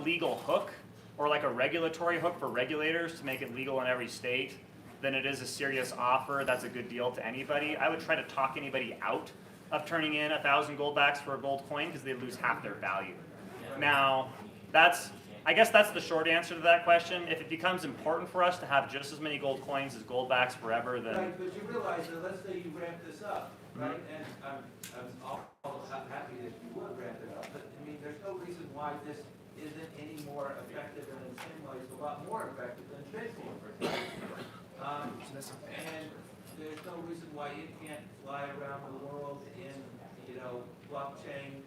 legal hook, or like a regulatory hook for regulators to make it legal in every state, than it is a serious offer that's a good deal to anybody. I would try to talk anybody out of turning in 1,000 gold backs for a gold coin because they lose half their value. Now, I guess that's the short answer to that question. If it becomes important for us to have just as many gold coins as gold backs forever, then... Right, but you realize that let's say you ramp this up, right? And I'm all happy that you would ramp it up, but I mean, there's no reason why this isn't any more effective, and in the same way, it's a lot more effective than Bitcoin, for example. And there's no reason why you can't fly around the world in, blockchain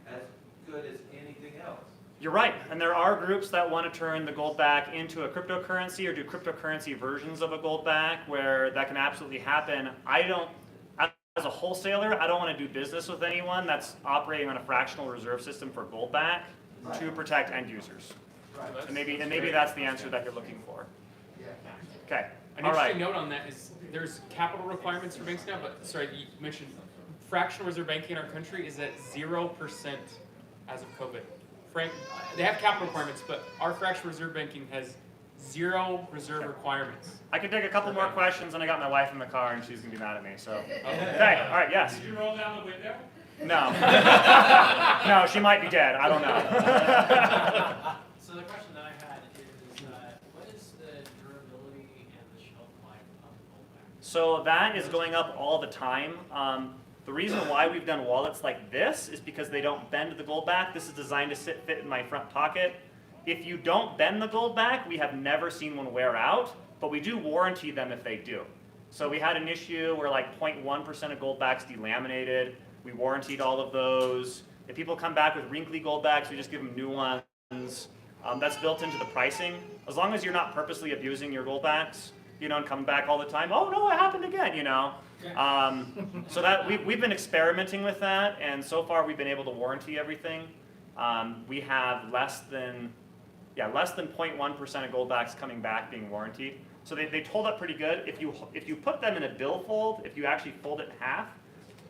as good as anything else. You're right, and there are groups that want to turn the gold back into a cryptocurrency or do cryptocurrency versions of a gold back where that can absolutely happen. As a wholesaler, I don't want to do business with anyone that's operating on a fractional reserve system for gold back to protect end users. Right. And maybe that's the answer that you're looking for. Okay, An all right. interesting note on that is there's capital requirements for banks now, but sorry, you mentioned fractional reserve banking in our country is at 0% as of COVID. Frank, they have capital requirements, but our fractional reserve banking has 0 reserve requirements. I can take a couple more questions, and I got my wife in the car, and she's gonna be mad at me. So, okay, all right, yes. Did you roll down the window? No, no, she might be dead. I don't know. So the question that I had is, what is the durability and the shelf life of gold? So that is going up all the time. The reason why we've done wallets like this is because they don't bend the gold back. This is designed to fit in my front pocket. If you don't bend the gold back, we have never seen one wear out, but we do warranty them if they do. So we had an issue where like 0.1% of gold backs delaminated. We warrantied all of those. If people come back with wrinkly gold backs, we just give them new ones. That's built into the pricing. As long as you're not purposely abusing your gold backs, and coming back all the time, oh no, it happened again, So that we've been experimenting with that, and so far we've been able to warranty everything. We have less than 0.1% of gold backs coming back being warrantied. So they hold up pretty good. If you put them in a billfold, if you actually fold it in half,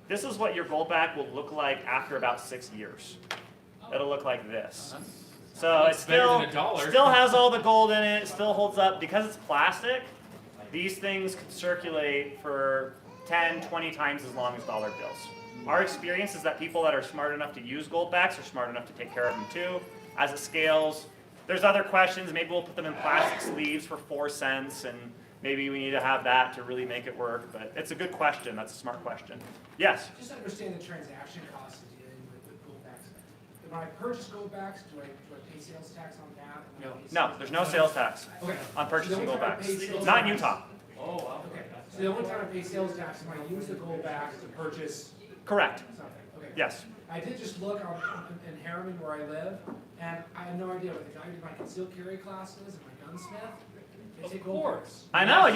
this is what your gold back will look like after about 6 years. It'll look like this. So it still has all the gold in it, still holds up. Because it's plastic, these things can circulate for 10, 20 times as long as dollar bills. Our experience is that people that are smart enough to use gold backs are smart enough to take care of them too. As it scales, there's other questions. Maybe we'll put them in plastic sleeves for 4 cents, and maybe we need to have that to really make it work. But it's a good question. That's a smart question. Yes? Just understand the transaction costs of dealing with gold backs. When I purchase gold backs, do I pay sales tax on that? No, there's no sales tax on purchasing gold backs. Not in Utah. Oh, wow. Okay. So the only time I pay sales tax is when I use the gold backs to purchase Correct. something. Okay. Yes. I did just look in Harriman where I live, and I have no idea what the guy who did my concealed carry classes and my gunsmith. They take gold backs. I know. You've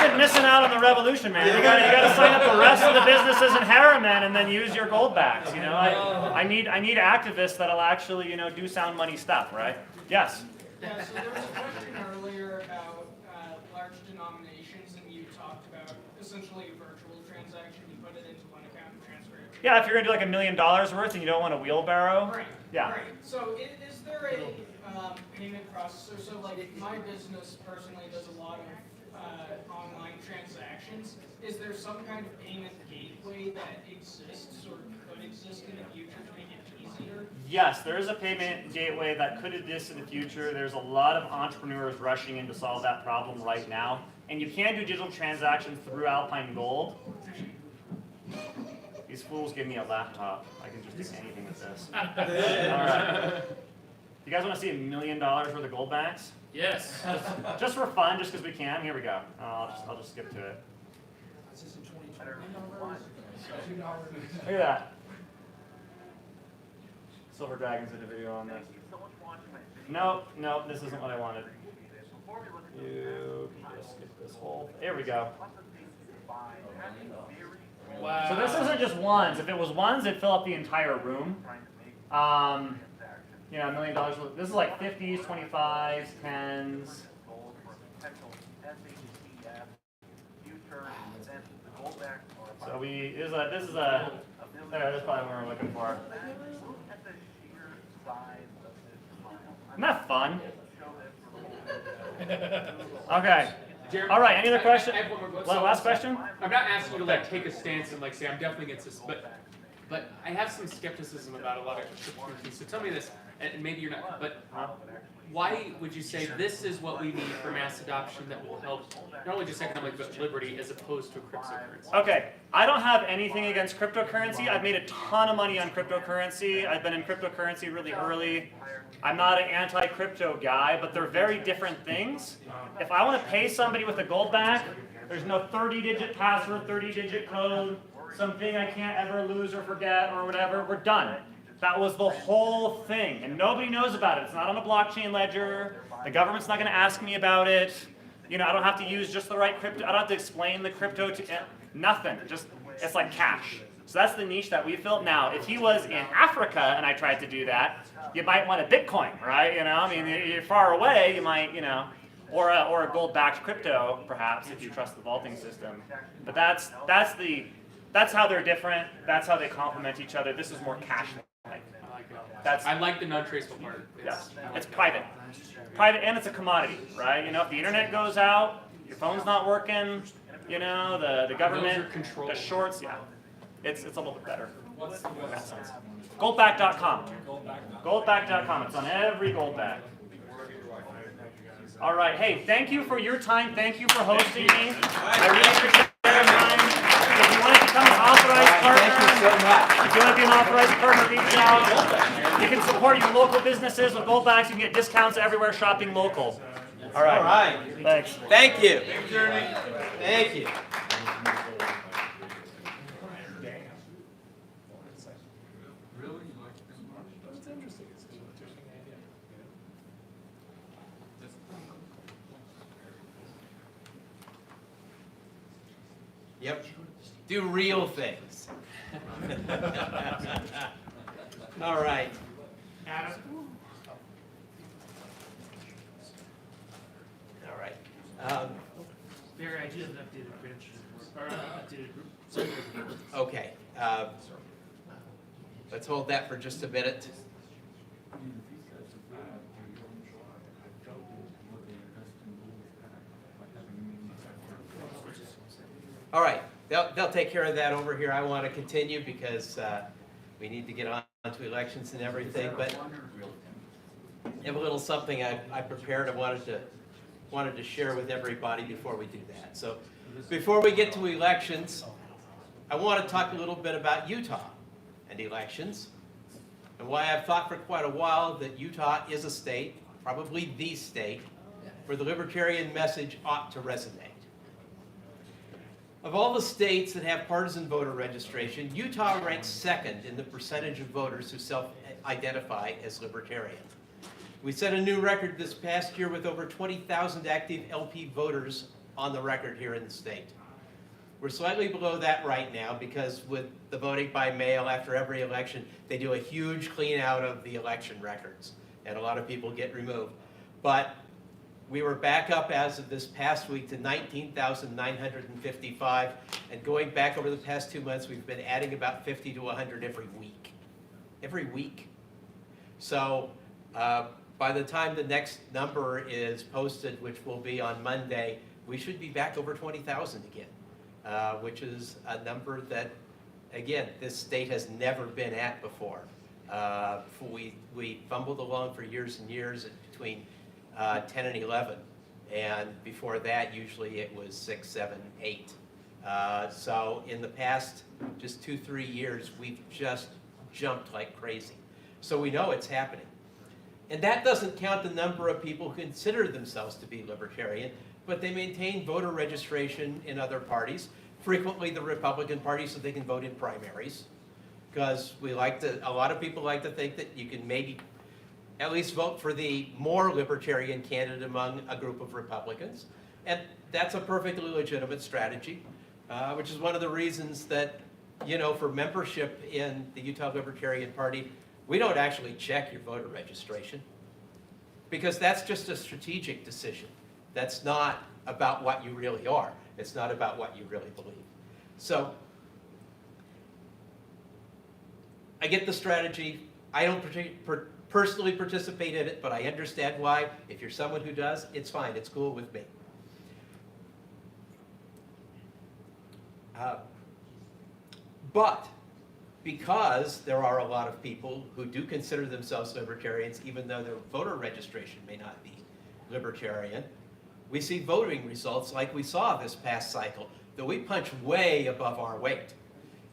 been missing out on the revolution, man. You got to sign up the rest of the businesses in Harriman and then use your gold backs. I need activists that'll actually do sound money stuff, right? Yes. Yeah. So there was a question earlier about large denominations, and you talked about essentially a virtual transaction. You put it into one account and transfer it. Yeah, if you're gonna do like $1 million worth and you don't want a wheelbarrow. Right. Yeah. Right. So is there a payment processor? So like my business personally does a lot of online transactions. Is there some kind of payment gateway that exists or could exist in the future to make it easier? Yes, there is a payment gateway that could exist in the future. There's a lot of entrepreneurs rushing in to solve that problem right now. And you can do digital transactions through Alpine Gold. These fools give me a laptop. I can just do anything with this. All right. You guys want to see $1 million worth of gold backs? Yes. Just for fun, just because we can. Here we go. I'll just skip to it. This is in 2020. $2. Look at that. Silver Dragons did a video on this. Nope, this isn't what I wanted. You can just skip this whole. There we go. Wow. So this isn't just ones. If it was ones, it'd fill up the entire room. $1 million. This is like 50s, 25s, 10s. So this is a. That's probably what we're looking for. Isn't that fun? Okay. Jeremy, all right. Any other questions? I have one more. Last question? I'm not asking you to take a stance and say I'm definitely against this, but I have some skepticism about a lot of cryptocurrencies. So tell me this: and maybe you're not, but why would you say this is what we need for mass adoption that will help not only just economic but liberty as opposed to a cryptocurrency? Okay, I don't have anything against cryptocurrency. I've made a ton of money on cryptocurrency. I've been in cryptocurrency really early. I'm not an anti-crypto guy, but they're very different things. If I want to pay somebody with a gold back, there's no 30-digit password, 30-digit code, something I can't ever lose or forget or whatever. We're done. That was the whole thing, and nobody knows about it. It's not on a blockchain ledger. The government's not going to ask me about it. You know, I don't have to use just the right crypto. I don't have to explain the crypto to nothing. Just it's like cash. So that's the niche that we filled. Now, if he was in Africa and I tried to do that, you might want a Bitcoin, right? You know, I mean, you're far away. You might, you know, or a gold-backed crypto, perhaps, if you trust the vaulting system. But that's how they're different. That's how they complement each other. This is more cash-like. I like the non-traceable part. It's private. Private, and it's a commodity, right? You know, if the internet goes out, your phone's not working, you know, the government, the shorts, yeah. It's a little bit better. What's the website? Goldback.com. Goldback.com. It's on every gold bag. All right. Hey, thank you for your time. Thank you for hosting me. I really appreciate your time. If you want to become an authorized partner, thank you so much. if you want to be an authorized partner, reach out. You can support your local businesses with gold backs. You can get discounts everywhere shopping local. All right. All right. Thanks. Thank you. Thanks, Jeremy. Thank you. Yep. Do real things. All right. Adam? All right. Barry, I do have an updated bench, or updated group. Sorry. Okay. Let's hold that for just a minute. All right, they'll take care of that over here. I want to continue because we need to get on to elections and everything. But I have a little something I prepared. I wanted to share with everybody before we do that. So before we get to elections, I want to talk a little bit about Utah and elections and why I've thought for quite a while that Utah is a state, probably the state, where the libertarian message ought to resonate. Of all the states that have partisan voter registration, Utah ranks second in the percentage of voters who self-identify as libertarian. We set a new record this past year with over 20,000 active LP voters on the record here in the state. We're slightly below that right now because with the voting by mail after every election, they do a huge clean out of the election records and a lot of people get removed. But we were back up as of this past week to 19,955, and going back over the past 2 months, we've been adding about 50 to 100 every week. Every week. So by the time the next number is posted, which will be on Monday, we should be back over 20,000 again, which is a number that, again, this state has never been at before. We fumbled along for years and years between 10 and 11, and before that usually it was 6, 7, 8. So in the past just 2-3 years we've just jumped like crazy. So we know it's happening. And that doesn't count the number of people who consider themselves to be libertarian, but they maintain voter registration in other parties, frequently the Republican Party, so they can vote in primaries. Because a lot of people like to think that you can maybe at least vote for the more libertarian candidate among a group of Republicans. And that's a perfectly legitimate strategy, which is one of the reasons that, you know, for membership in the Utah Libertarian Party, we don't actually check your voter registration because that's just a strategic decision. That's not about what you really are. It's not about what you really believe. So I get the strategy. I don't personally participate in it, but I understand why. If you're someone who does, it's fine. It's cool with me. But because there are a lot of people who do consider themselves libertarians, even though their voter registration may not be libertarian, we see voting results like we saw this past cycle, that we punch way above our weight.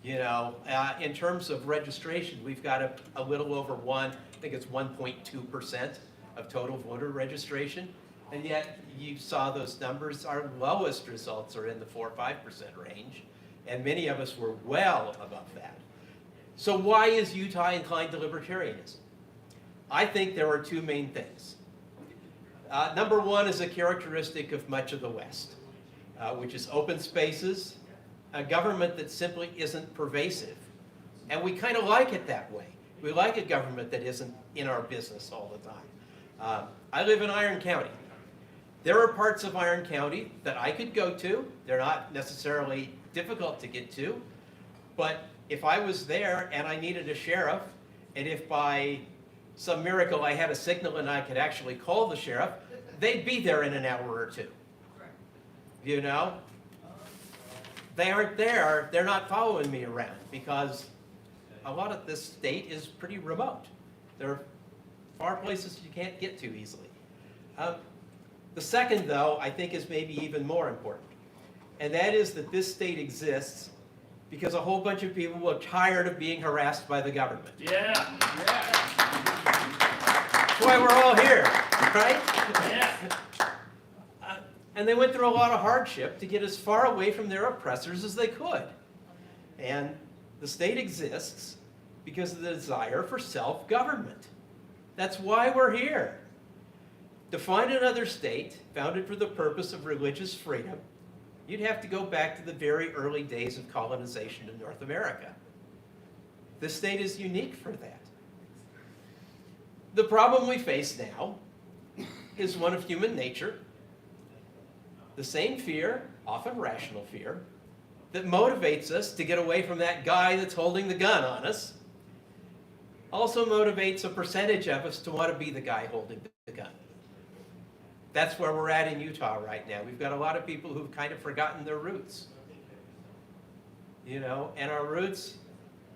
You know, in terms of registration, we've got a little over I think it's 1.2% of total voter registration. And yet, you saw those numbers, our lowest results are in the 4 or 5% range, and many of us were well above that. So why is Utah inclined to libertarianism? I think there are two main things. Number one is a characteristic of much of the West, which is open spaces, a government that simply isn't pervasive. And we kind of like it that way. We like a government that isn't in our business all the time. I live in Iron County. There are parts of Iron County that I could go to. They're not necessarily difficult to get to. But if I was there and I needed a sheriff, and if by some miracle I had a signal and I could actually call the sheriff, they'd be there in an hour or two. You know? They aren't there. They're not following me around because a lot of this state is pretty remote. There are far places you can't get to easily. The second, though, I think is maybe even more important. And that is that this state exists because a whole bunch of people were tired of being harassed by the government. Yeah. That's why we're all here, right? Yeah. And they went through a lot of hardship to get as far away from their oppressors as they could. And the state exists because of the desire for self-government. That's why we're here. To find another state founded for the purpose of religious freedom, you'd have to go back to the very early days of colonization in North America. This state is unique for that. The problem we face now is one of human nature. The same fear, often rational fear, that motivates us to get away from that guy that's holding the gun on us, also motivates a percentage of us to want to be the guy holding the gun. That's where we're at in Utah right now. We've got a lot of people who've kind of forgotten their roots. You know, and our roots,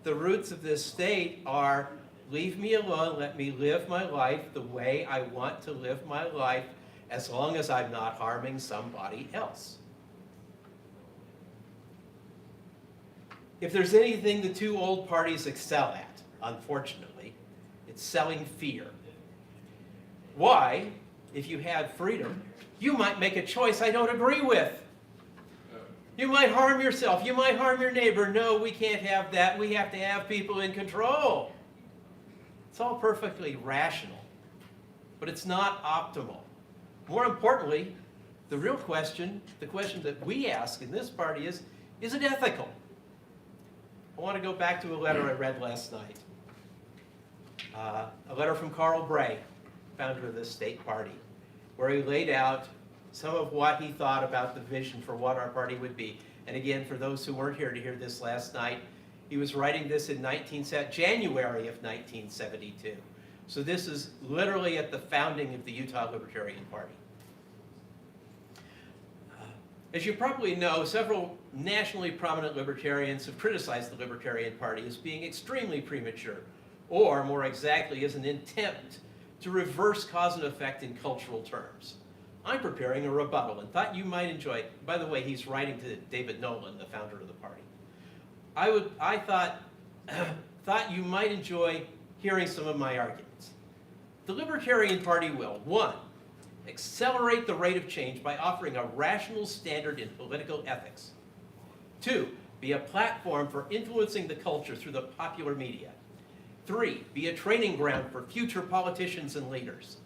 the roots of this state are, leave me alone, let me live my life the way I want to live my life, as long as I'm not harming somebody else. If there's anything the two old parties excel at, unfortunately, it's selling fear. Why, if you had freedom, you might make a choice I don't agree with. You might harm yourself. You might harm your neighbor. No, we can't have that. We have to have people in control. It's all perfectly rational, but it's not optimal. More importantly, the real question, the question that we ask in this party is it ethical? I want to go back to a letter I read last night. A letter from Carl Bray, founder of this state party, where he laid out some of what he thought about the vision for what our party would be. And again, for those who weren't here to hear this last night, he was writing this in January of 1972. So this is literally at the founding of the Utah Libertarian Party. As you probably know, several nationally prominent libertarians have criticized the Libertarian Party as being extremely premature, or more exactly, as an attempt to reverse cause and effect in cultural terms. I'm preparing a rebuttal and thought you might enjoy it. By the way, he's writing to David Nolan, the founder of the party. I thought you might enjoy hearing some of my arguments. The Libertarian Party will, 1, accelerate the rate of change by offering a rational standard in political ethics. 2, be a platform for influencing the culture through the popular media. 3, be a training ground for future politicians and leaders.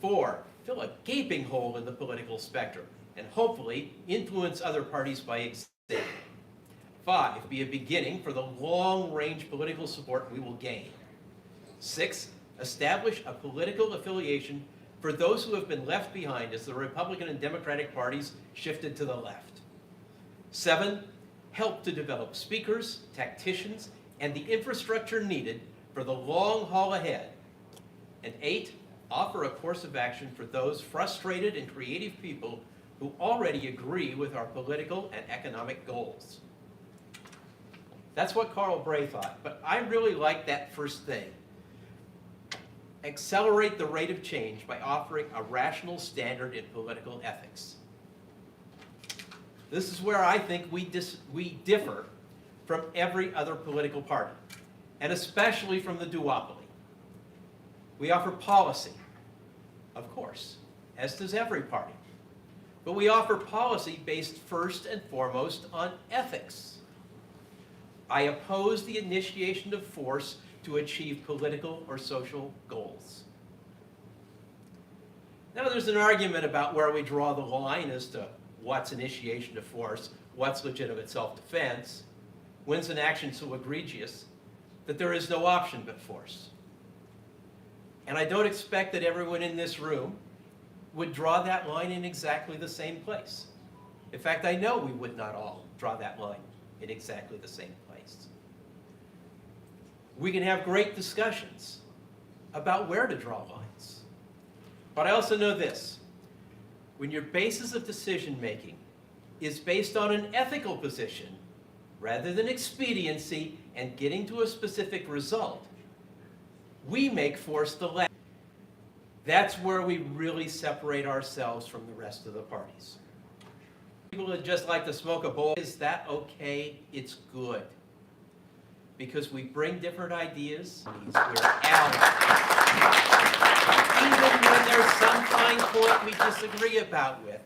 4, fill a gaping hole in the political spectrum and hopefully influence other parties by example. 5, be a beginning for the long-range political support we will gain. 6, establish a political affiliation for those who have been left behind as the Republican and Democratic parties shifted to the left. 7, help to develop speakers, tacticians, and the infrastructure needed for the long haul ahead. And 8, offer a course of action for those frustrated and creative people who already agree with our political and economic goals. That's what Carl Bray thought, but I really like that first thing. Accelerate the rate of change by offering a rational standard in political ethics. This is where I think we differ from every other political party, and especially from the duopoly. We offer policy, of course, as does every party. But we offer policy based first and foremost on ethics. I oppose the initiation of force to achieve political or social goals. Now there's an argument about where we draw the line as to what's initiation of force, what's legitimate self-defense, when's an action so egregious that there is no option but force. And I don't expect that everyone in this room would draw that line in exactly the same place. In fact, I know we would not all draw that line in exactly the same place. We can have great discussions about where to draw lines. But I also know this: when your basis of decision making is based on an ethical position rather than expediency and getting to a specific result, we make force the last. That's where we really separate ourselves from the rest of the parties. People that just like to smoke a bowl, is that okay? It's good. Because we bring different ideas, we're allies. Even when there's some fine point we disagree about with,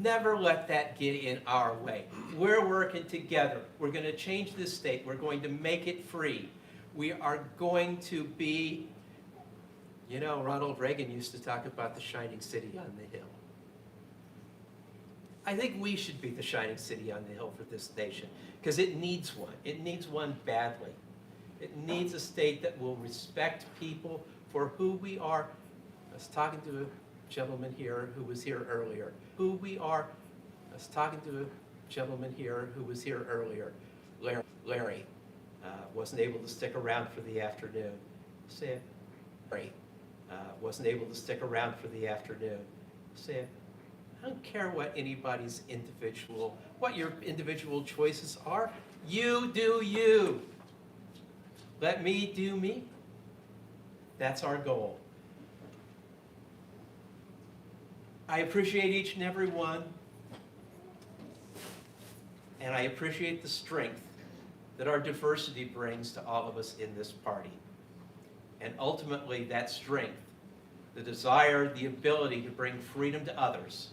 never let that get in our way. We're working together. We're going to change this state. We're going to make it free. We are going to be, you know, Ronald Reagan used to talk about the shining city on the hill. I think we should be the shining city on the hill for this nation, because it needs one. It needs one badly. It needs a state that will respect people for who we are. I was talking to a gentleman here who was here earlier. Who we are. I was talking to a gentleman here who was here earlier. Larry wasn't able to stick around for the afternoon. Say it. Larry wasn't able to stick around for the afternoon. Say it. I don't care what your individual choices are. You do you. Let me do me. That's our goal. I appreciate each and every one, and I appreciate the strength that our diversity brings to all of us in this party. And ultimately, that strength, the desire, the ability to bring freedom to others,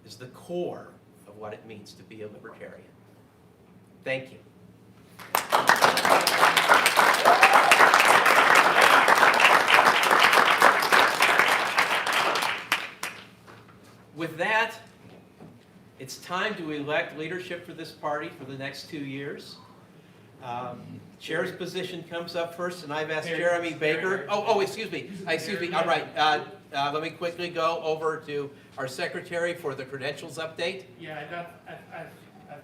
is the core of what it means to be a libertarian. Thank you. With that, it's time to elect leadership for this party for the next 2 years. Chair's position comes up first, and I've asked Jeremy Baker. Excuse me. All right. Let me quickly go over to our secretary for the credentials update. Yeah, I've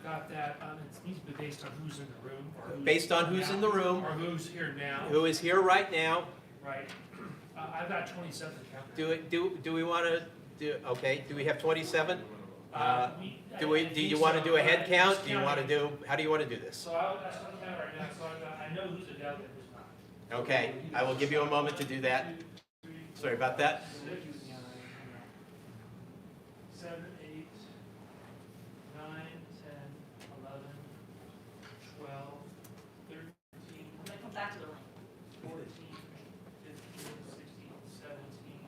got that. It needs to be based on who's in the room. Or based on who's in the room. Or who's here now. Who is here right now. Right. I've got 27 counted. Do we want to do? Okay. Do we have 27? Do you want to do a head count? Do you want to do? How do you want to do this? So I'm counting right now. So I know who's a delegate and who's not. Okay. I will give you a moment to do that. Sorry about that. 7, 8, 9, 10, 11, 12, 13. When I come back to the room. 14, 15, 16, 17,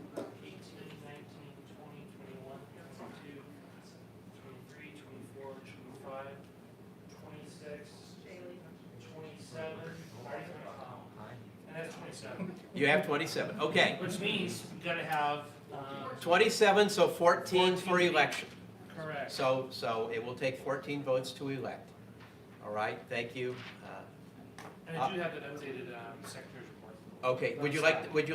18, 19, 20, 21, 22, 23, 24, 25, 26, 27, and that's 27. You have 27. Okay. Which means we've got to have 27, so 14 for election. Correct. So it will take 14 votes to elect. All right. Thank you. And I do have an updated secretary's report. Okay. Would you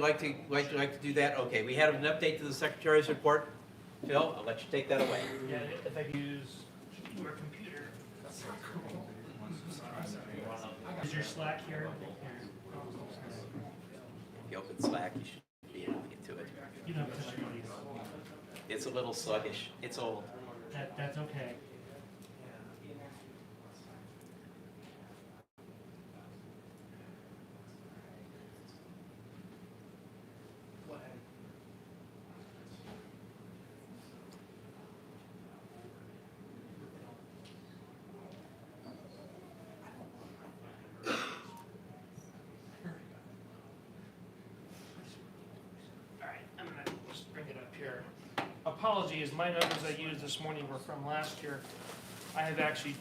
like to do that? Okay. We had an update to the secretary's report. Phil, I'll let you take that away. Yeah, if I could use your computer. That's cool. Is your Slack here? If you open Slack, you should be able to get to it. You don't have to show these. It's a little sluggish. It's old. That's okay. apology is my numbers I used this morning were from last year. I have actually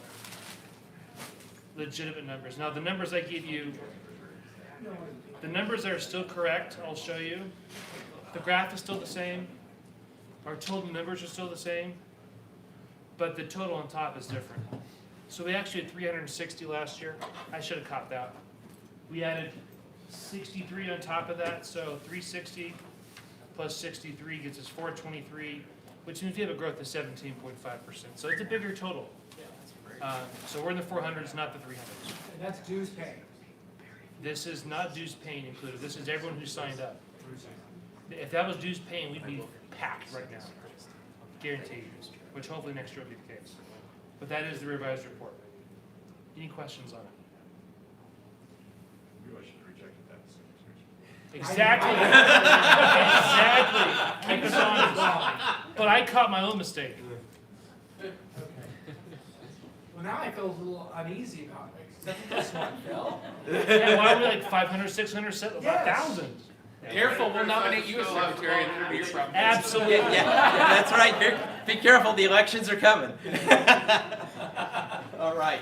legitimate numbers. Now, the numbers I give you, the numbers are still correct, I'll show you. The graph is still the same. Our total numbers are still the same. But the total on top is different. So we actually had 360 last year. I should have caught that. We added 63 on top of that, so 360 plus 63 gets us 423, which means we have a growth of 17.5%. So it's a bigger total. So we're in the 400s, not the 300s. And that's dues paid. This is not dues paying included. This is everyone who signed up. If that was dues paying, we'd be packed right now. Guaranteed. Which hopefully next year will be the case. But that is the revised report. Any questions on it? Maybe I should have rejected that. Exactly. Exactly. Keep us honest. But I caught my own mistake. Well, now I feel a little uneasy about it. Except for this one, Phil. Yeah, why are we like 500, 600, 1,000? Careful, we'll nominate you as secretary and it'll be your problem. Absolutely. Yeah, that's right. Be careful, the elections are coming. All right.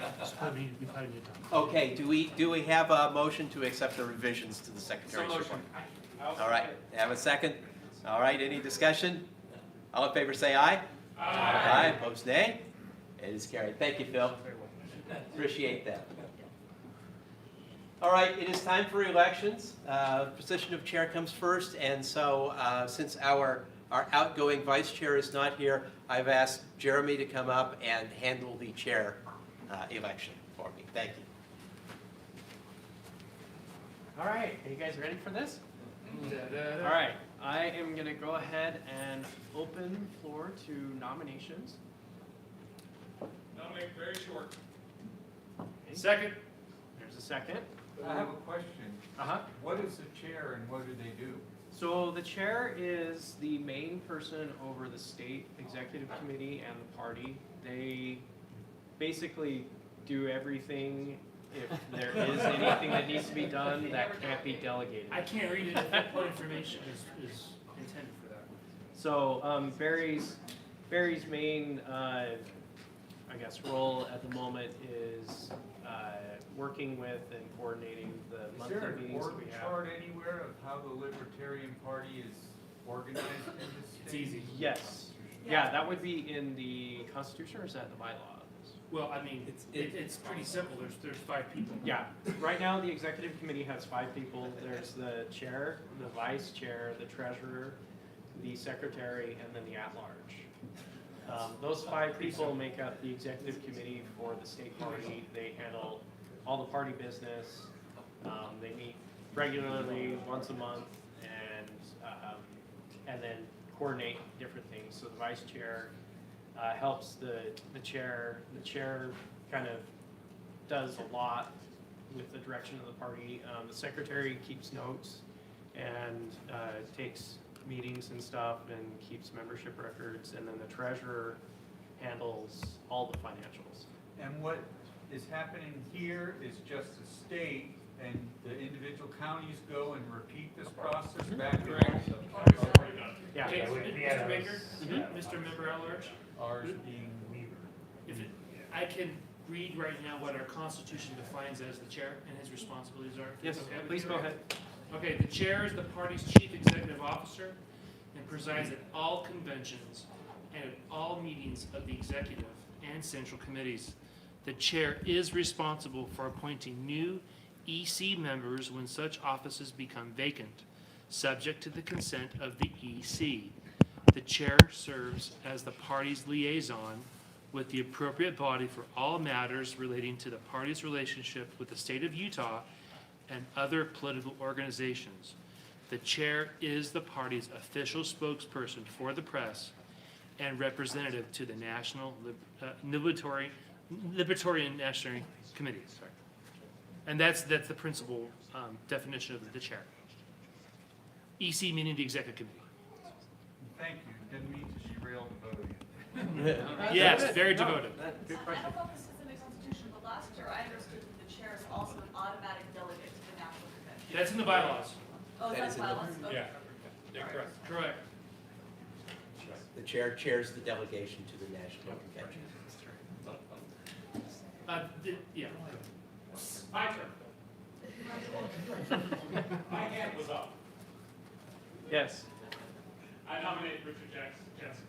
Okay, do we have a motion to accept the revisions to the secretary's report? All right, have a second? All right, any discussion? All in favor say aye. Aye. Opposed nay? It is carried. Thank you, Phil. Appreciate that. All right, it is time for elections. Position of chair comes first, and so since our outgoing vice chair is not here, I've asked Jeremy to come up and handle the chair election for me. Thank you. All right, are you guys ready for this? All right, I am gonna go ahead and open the floor to nominations. Nominate very short. Second. There's a second. I have a question. Uh-huh. What is the chair and what do they do? So the chair is the main person over the state executive committee and the party. They basically do everything. If there is anything that needs to be done that can't be delegated. I can't read it if that information is intended for that. So Barry's main, I guess, role at the moment is working with and coordinating the monthly meetings that we have. Is there an org chart anywhere of how the Libertarian Party is organized in this state? It's easy. Yes. Yeah, that would be in the Constitution, or is that in the bylaws? Well, I mean, it's pretty simple. There's 5 people. Yeah, right now the executive committee has 5 people. There's the chair, the vice chair, the treasurer, the secretary, and then the at-large. Those 5 people make up the executive committee for the state party. They handle all the party business. They meet regularly once a month and then coordinate different things. So the vice chair helps the chair. The chair kind of does a lot with the direction of the party. The secretary keeps notes and takes meetings and stuff and keeps membership records, and then the treasurer handles all the financials. And what is happening here is just the state, and the individual counties go and repeat this process back and forth. Yeah. Okay, Mr. Baker, Mr. Member at Large. Ours being Weaver. I can read right now what our Constitution defines as the chair and his responsibilities are. Yes, Okay, please go ahead. Okay, the chair is the party's chief executive officer and presides at all conventions and at all meetings of the executive and central committees. The chair is responsible for appointing new EC members when such offices become vacant, subject to the consent of the EC. The chair serves as the party's liaison with the appropriate body for all matters relating to the party's relationship with the state of Utah and other political organizations. The chair is the party's official spokesperson for the press and representative to the National Libertarian National Committee. Sorry. And that's the principal definition of the chair. EC meaning the executive committee. Thank you. Didn't mean to derail the voting. Yes, very devoted. Good I question. don't know if this is in the Constitution, but last year I understood that the chair is also an automatic delegate to the National Convention. That's in the bylaws. Oh, that's bylaws, okay. Yeah, correct. Correct. The chair chairs the delegation to the national convention. Yeah. My turn. My hand was up. Yes. I nominate Richard Jensen.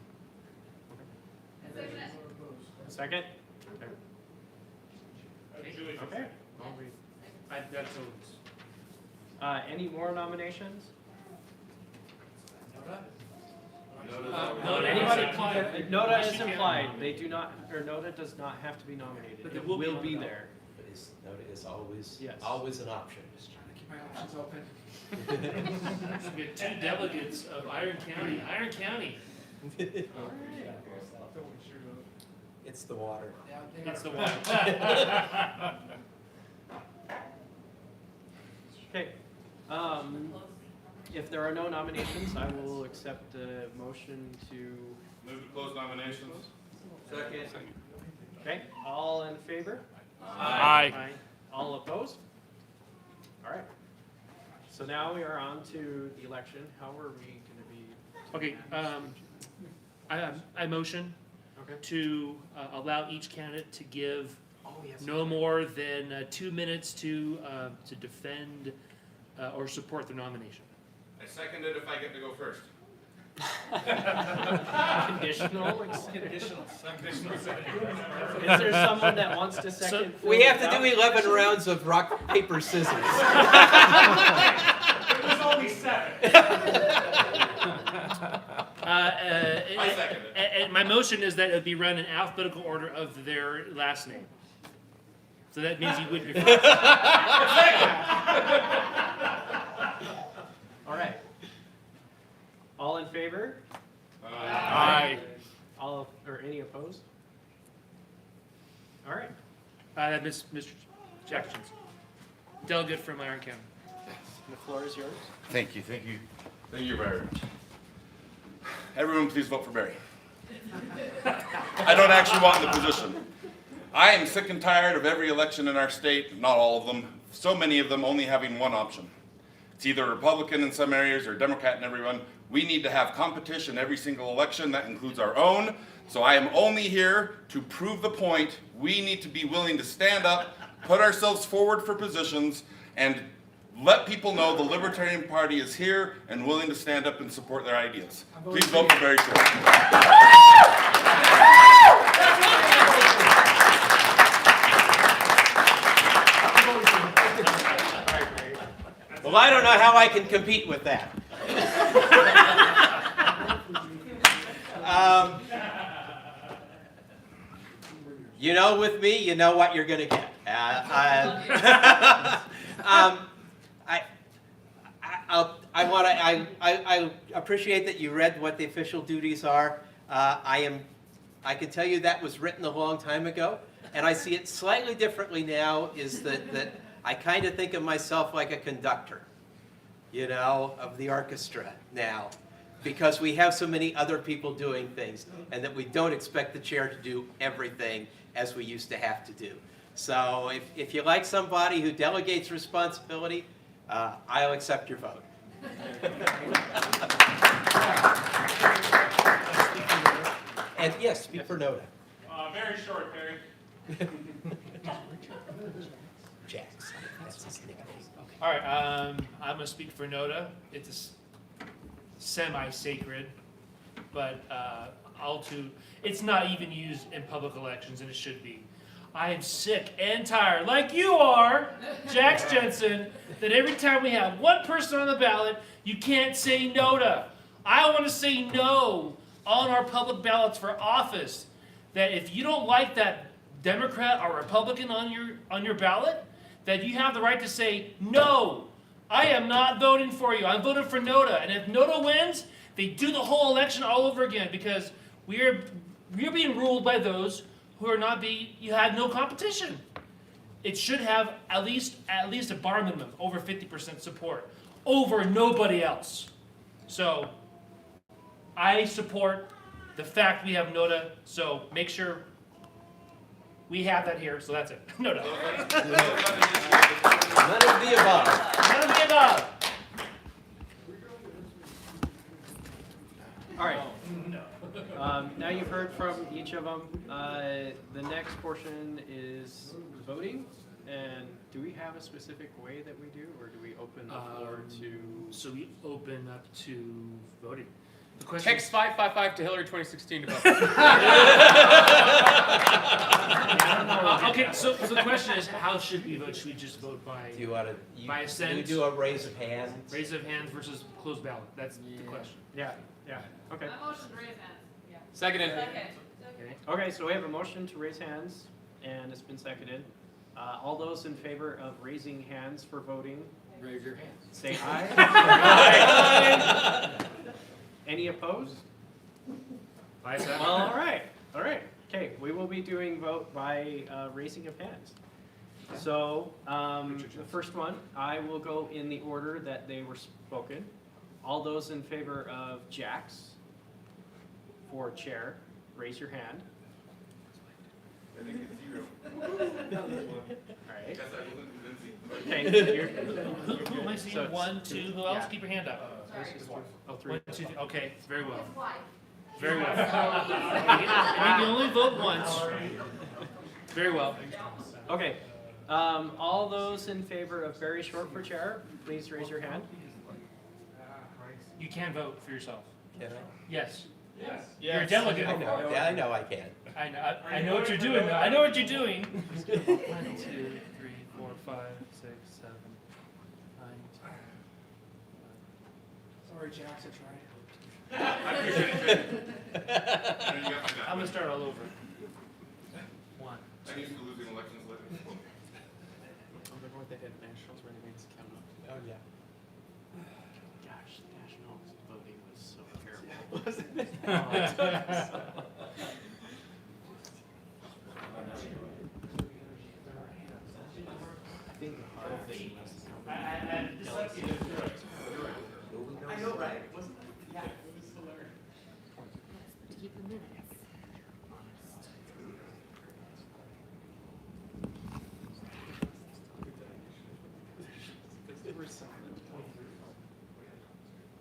Second? Julie said Okay. second. Well, we- That's any more nominations? Noda Anybody? is implied. Noda is She can't implied. nominate. They do not, or Noda does not have to be nominated. But It there will be on be the there. But Nota is always, Yes. always an option. Just trying to keep my options open. We have 2 delegates of Iron County. Iron County. It's the water. Yeah, they It's got- the one. Okay. If there are no nominations, I will accept a motion to, Move to close nominations. Second. okay, all in favor? Aye. All opposed? All right. So now we are on to the election. How are we gonna be? Okay, I motion Okay. to allow each candidate to give Oh, yes. no more than 2 minutes to defend or support the nomination. I second it if I get to go first. Conditional. Is there someone that wants to second? We have to do 11 rounds of rock, paper, scissors. It was only 7. I second it. And my motion is that it be run in alphabetical order of their last name. So that means you would be first. All right. All in favor? Aye. All, or any opposed? All right. Mr. Jackson, delegate from Iron County. The floor is yours. Thank you, thank you. Thank you very much. Everyone please vote for Barry. I don't actually want the position. I am sick and tired of every election in our state, not all of them, so many of them only having one option. It's either Republican in some areas or Democrat in everyone. We need to have competition every single election. That includes our own. So I am only here to prove the point. We need to be willing to stand up, put ourselves forward for positions, and let people know the Libertarian Party is here and willing to stand up and support their ideas. Please vote for Barry Short. Well, I don't know how I can compete with that. You know, with me, you know what you're going to get. I appreciate that you read what the official duties are. I can tell you that was written a long time ago, and I see it slightly differently now. Is that I kind of think of myself like a conductor, you know, of the orchestra now, because we have so many other people doing things, and that we don't expect the chair to do everything as we used to have to do. So if you like somebody who delegates responsibility, I'll accept your vote. And yes, speak for Noda. Very short, Barry. Jax, that's his nickname. All right, I'm gonna speak for Noda. It's a semi-sacred, but it's not even used in public elections, and it should be. I am sick and tired, like you are, Jax Jensen, that every time we have one person on the ballot, you can't say Noda. I want to say no on our public ballots for office. That if you don't like that Democrat or Republican on your ballot, that you have the right to say, no, I am not voting for you. I'm voting for Noda. And if Noda wins, they do the whole election all over again, because we are being ruled by those who are not you have no competition. It should have at least a bar minimum, over 50% support, over nobody else. So I support the fact we have Noda, so make sure we have that here, so that's it. Noda. None of the above. None of the above. All right. Now you've heard from each of them. The next portion is voting. And do we have a specific way that we do, or do we open the floor to? So we open up to voting. The question Text 555 to Hillary 2016 to vote. Okay, so the question is, how should we vote? Should we just vote by Do you want to, by assent? you do a raise of hands? Raise of hands versus closed ballot? That's the question. Yeah. Okay. My motion to raise hands. Yeah. Seconded. Second. Okay. Okay, so we have a motion to raise hands, and it's been seconded. All those in favor of raising hands for voting, Raise your hands. say aye. Any opposed? Well, all right. Okay, we will be doing vote by raising of hands. So, the first one, I will go in the order that they were spoken. All those in favor of Jax for chair, raise your hand. I think it's zero. All right. Guess I wasn't convincing. Okay, Who am I seeing? So it's 1, 2, who else? yeah. Keep your hand up. Oh, 3. 1, 2, 3. Okay, very well. His wife. Very well. And you can only vote once. Very well. Okay, all those in favor of Barry Short for chair, please raise your hand. You can vote for yourself. Can I? Yes. Yes. You're a delegate. I know, yeah, I know I can. I know what you're doing, though. I know what you're doing. 1, 2, 3, 4, 5, 6, 7, 9, 10. Sorry, Jax, I tried. I appreciate it. I'm gonna start all over. 1. I'm used to losing elections later. Remember what they did at Nationals where they made us count up? Oh, yeah. Gosh, national voting was so terrible. Wasn't it? I think the hard thing was I know, right? Wasn't it? Yeah. It was hilarious.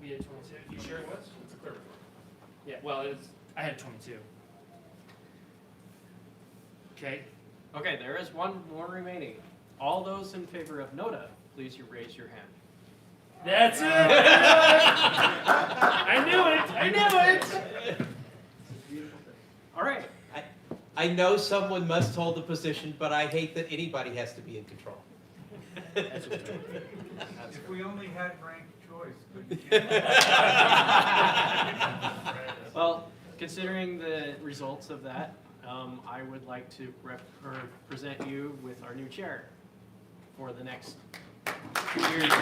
We had 22. You sure it was? Yeah, well, I had 22. Okay. Okay, there is one more remaining. All those in favor of Noda, please raise your hand. That's it! I knew it! I knew it! All right. I know someone must hold the position, but I hate that anybody has to be in control. If we only had ranked choice, but you Well, considering the results of that, I would like to present you with our new chair for the next 2 years.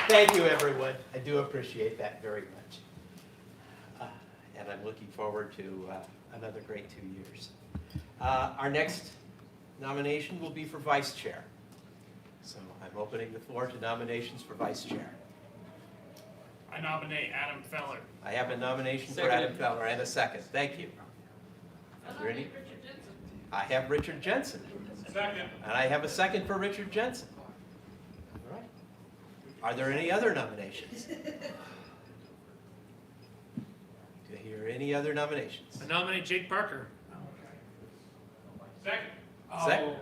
Thank you, everyone. I do appreciate that very much. And I'm looking forward to another great 2 years. Our next nomination will be for vice chair. So I'm opening the floor to nominations for vice chair. I nominate Adam Feller. I have a nomination for Adam Feller and a second. Thank you. Are there any? Richard Jensen. I have Richard Jensen. Second. And I have a second for Richard Jensen. All right. Are there any other nominations? Do I hear any other nominations? I nominate Jake Parker. Second. Second.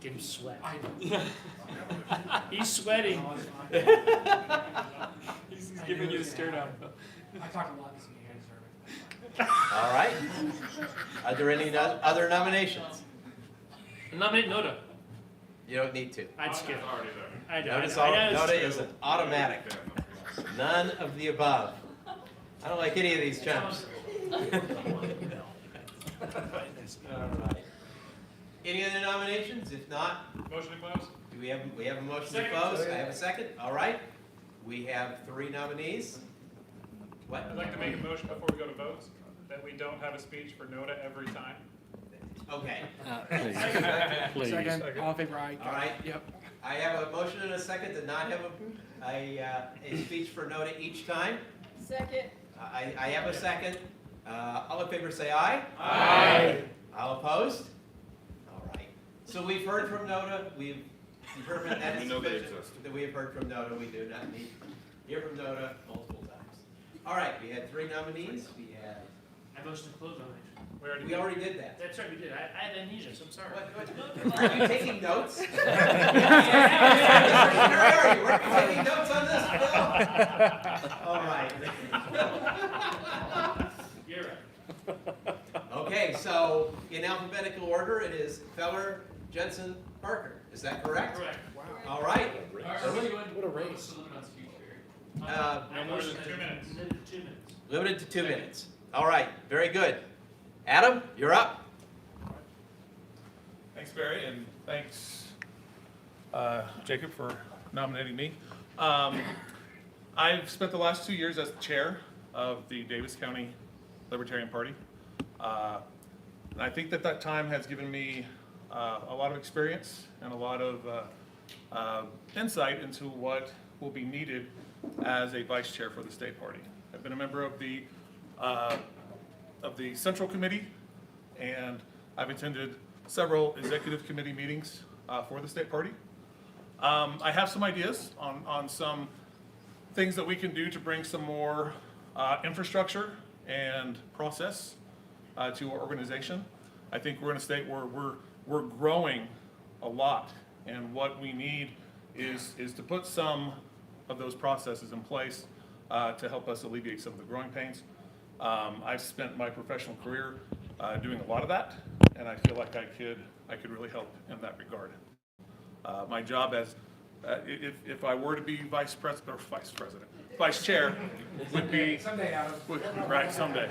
Get him sweat. He's sweating. He's giving you the stare down. I talk a lot this meeting, All right. Are there any other nominations? I nominate Noda. You don't need to. I'd skip. Already there. Noda is an automatic. None of the above. I don't like any of these chumps. All right. Any other nominations? If not, Motion to close? do we have a motion to Second. close? I have a second. All right. We have 3 nominees. What? I'd like to make a motion before we go to votes, that we don't have a speech for Noda every time. Okay. Please. Second, all in favor, aye. All right. Yep. I have a motion and a second to not have a speech for Noda each time. Second. I have a second. All in favor say aye. Aye. All opposed? All right. So we've heard from Noda. We've You've heard from, that's We know they sufficient. exist. That we have heard from Noda, we do not need to hear from Noda multiple times. All right, we had 3 nominees, we had, I motion to close nomination. we already did that. That's right, we did. I had amnesia, so I'm sorry. Are you taking notes? Where are you? Were you taking notes on this, Bill? All right. You're right. Okay, so in alphabetical order, it is Feller, Jensen, Parker. Is that correct? Correct. All right. What a race. No more than 2 minutes. Limited to 2 minutes. Limited to 2 minutes. All right, very good. Adam, you're up. Thanks, Barry, and thanks, Jacob, for nominating me. I've spent the last 2 years as the chair of the Davis County Libertarian Party. And I think that time has given me a lot of experience and a lot of insight into what will be needed as a vice chair for the state party. I've been a member of the Central Committee, and I've attended several executive committee meetings for the state party. I have some ideas on some things that we can do to bring some more infrastructure and process to our organization. I think we're in a state where we're growing a lot, and what we need is to put some of those processes in place to help us alleviate some of the growing pains. I've spent my professional career doing a lot of that, and I feel like I could really help in that regard. My job as if I were to be vice chair would be Someday, Adam. right someday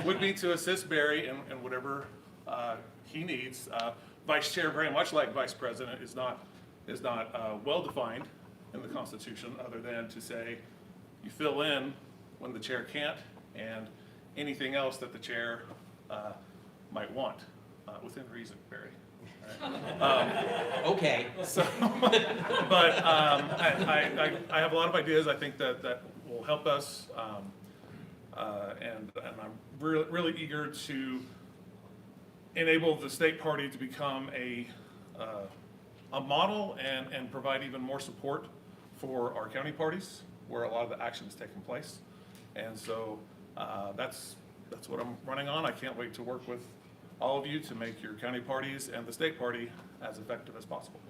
would be to assist Barry in whatever he needs. Vice chair, very much like vice president, is not well defined in the Constitution, other than to say you fill in when the chair can't, and anything else that the chair might want, within reason, Barry. Okay. So, but I have a lot of ideas. I think that will help us, and I'm really eager to enable the state party to become a model and provide even more support for our county parties, where a lot of the action is taking place. And so that's what I'm running on. I can't wait to work with all of you to make your county parties and the state party as effective as possible.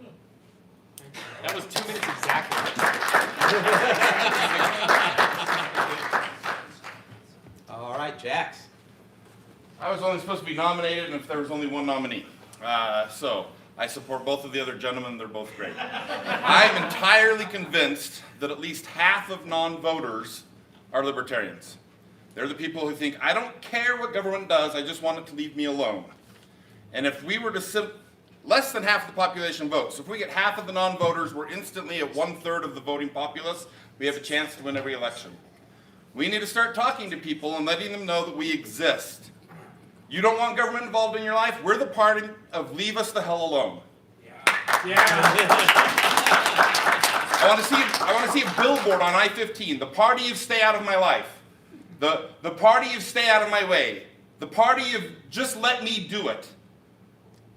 That was 2 minutes exactly. All right, Jax. I was only supposed to be nominated, and if there was only one nominee. So I support both of the other gentlemen. They're both great. I'm entirely convinced that at least half of non-voters are libertarians. They're the people who think, I don't care what government does, I just want it to leave me alone. And if we were to less than half of the population votes, so if we get half of the non-voters, we're instantly at 1/3 of the voting populace. We have a chance to win every election. We need to start talking to people and letting them know that we exist. You don't want government involved in your life? We're the party of leave us the hell alone. I want to see a billboard on I-15. The party of stay out of my life. The party of stay out of my way. The party of just let me do it.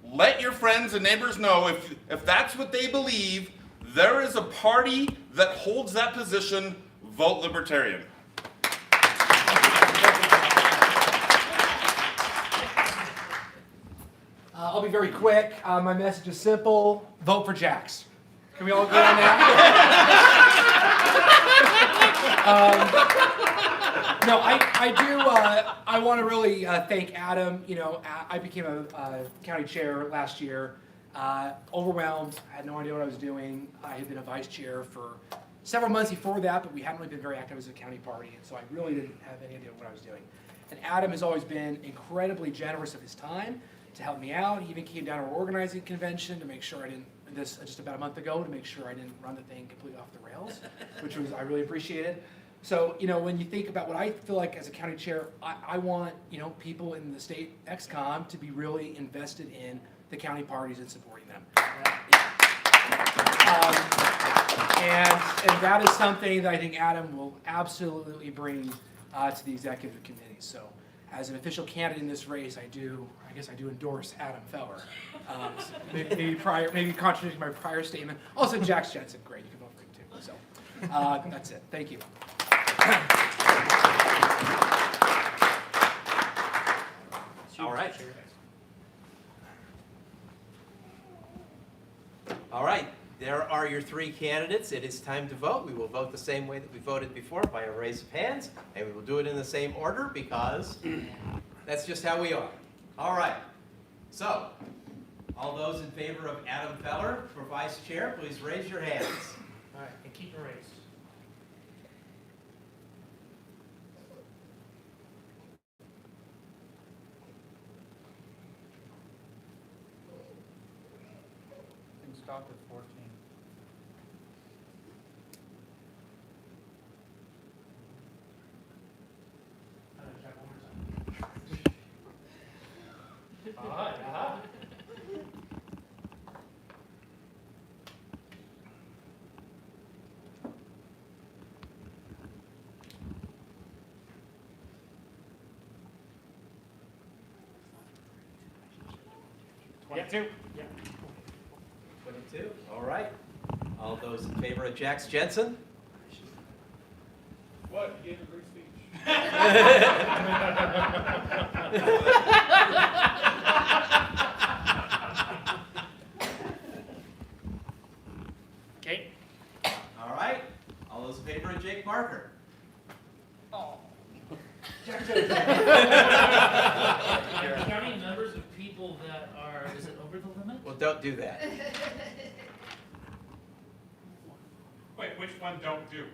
Let your friends and neighbors know if that's what they believe, there is a party that holds that position. Vote Libertarian. I'll be very quick. My message is simple. Vote for Jax. Can we all agree on that? No, I do. I want to really thank Adam. You know, I became a county chair last year. Overwhelmed. I had no idea what I was doing. I had been a vice chair for several months before that, but we hadn't really been very active as a county party, and so I really didn't have any idea what I was doing. And Adam has always been incredibly generous of his time to help me out. He even came down to our organizing convention to make sure I didn't, this just about a month ago, to make sure I didn't run the thing completely off the rails, which was I really appreciated. So, you know, when you think about what I feel like as a county chair, I want, you know, people in the state ex-com to be really invested in the county parties and supporting them. And that is something that I think Adam will absolutely bring to the executive committee. So as an official candidate in this race, I guess I do endorse Adam Feller Maybe contradicting my prior statement. Also, Jax Jensen, great, you can vote for him too. So, that's it. Thank you. All right. All right, there are your three candidates. It is time to vote. We will vote the same way that we voted before, by a raise of hands, and we will do it in the same order because that's just how we are. All right, so all those in favor of Adam Feller for vice chair, please raise your hands. All right, and keep it raised. Stop at 14. Ah, 22. Yeah. 22, all right. All those in favor of Jax Jensen? What, you gave a great speech. Okay. All right. All those in favor of Jake Parker? Are you counting numbers of people that are, is it over the limit? Well, don't do that. Wait, which one don't do?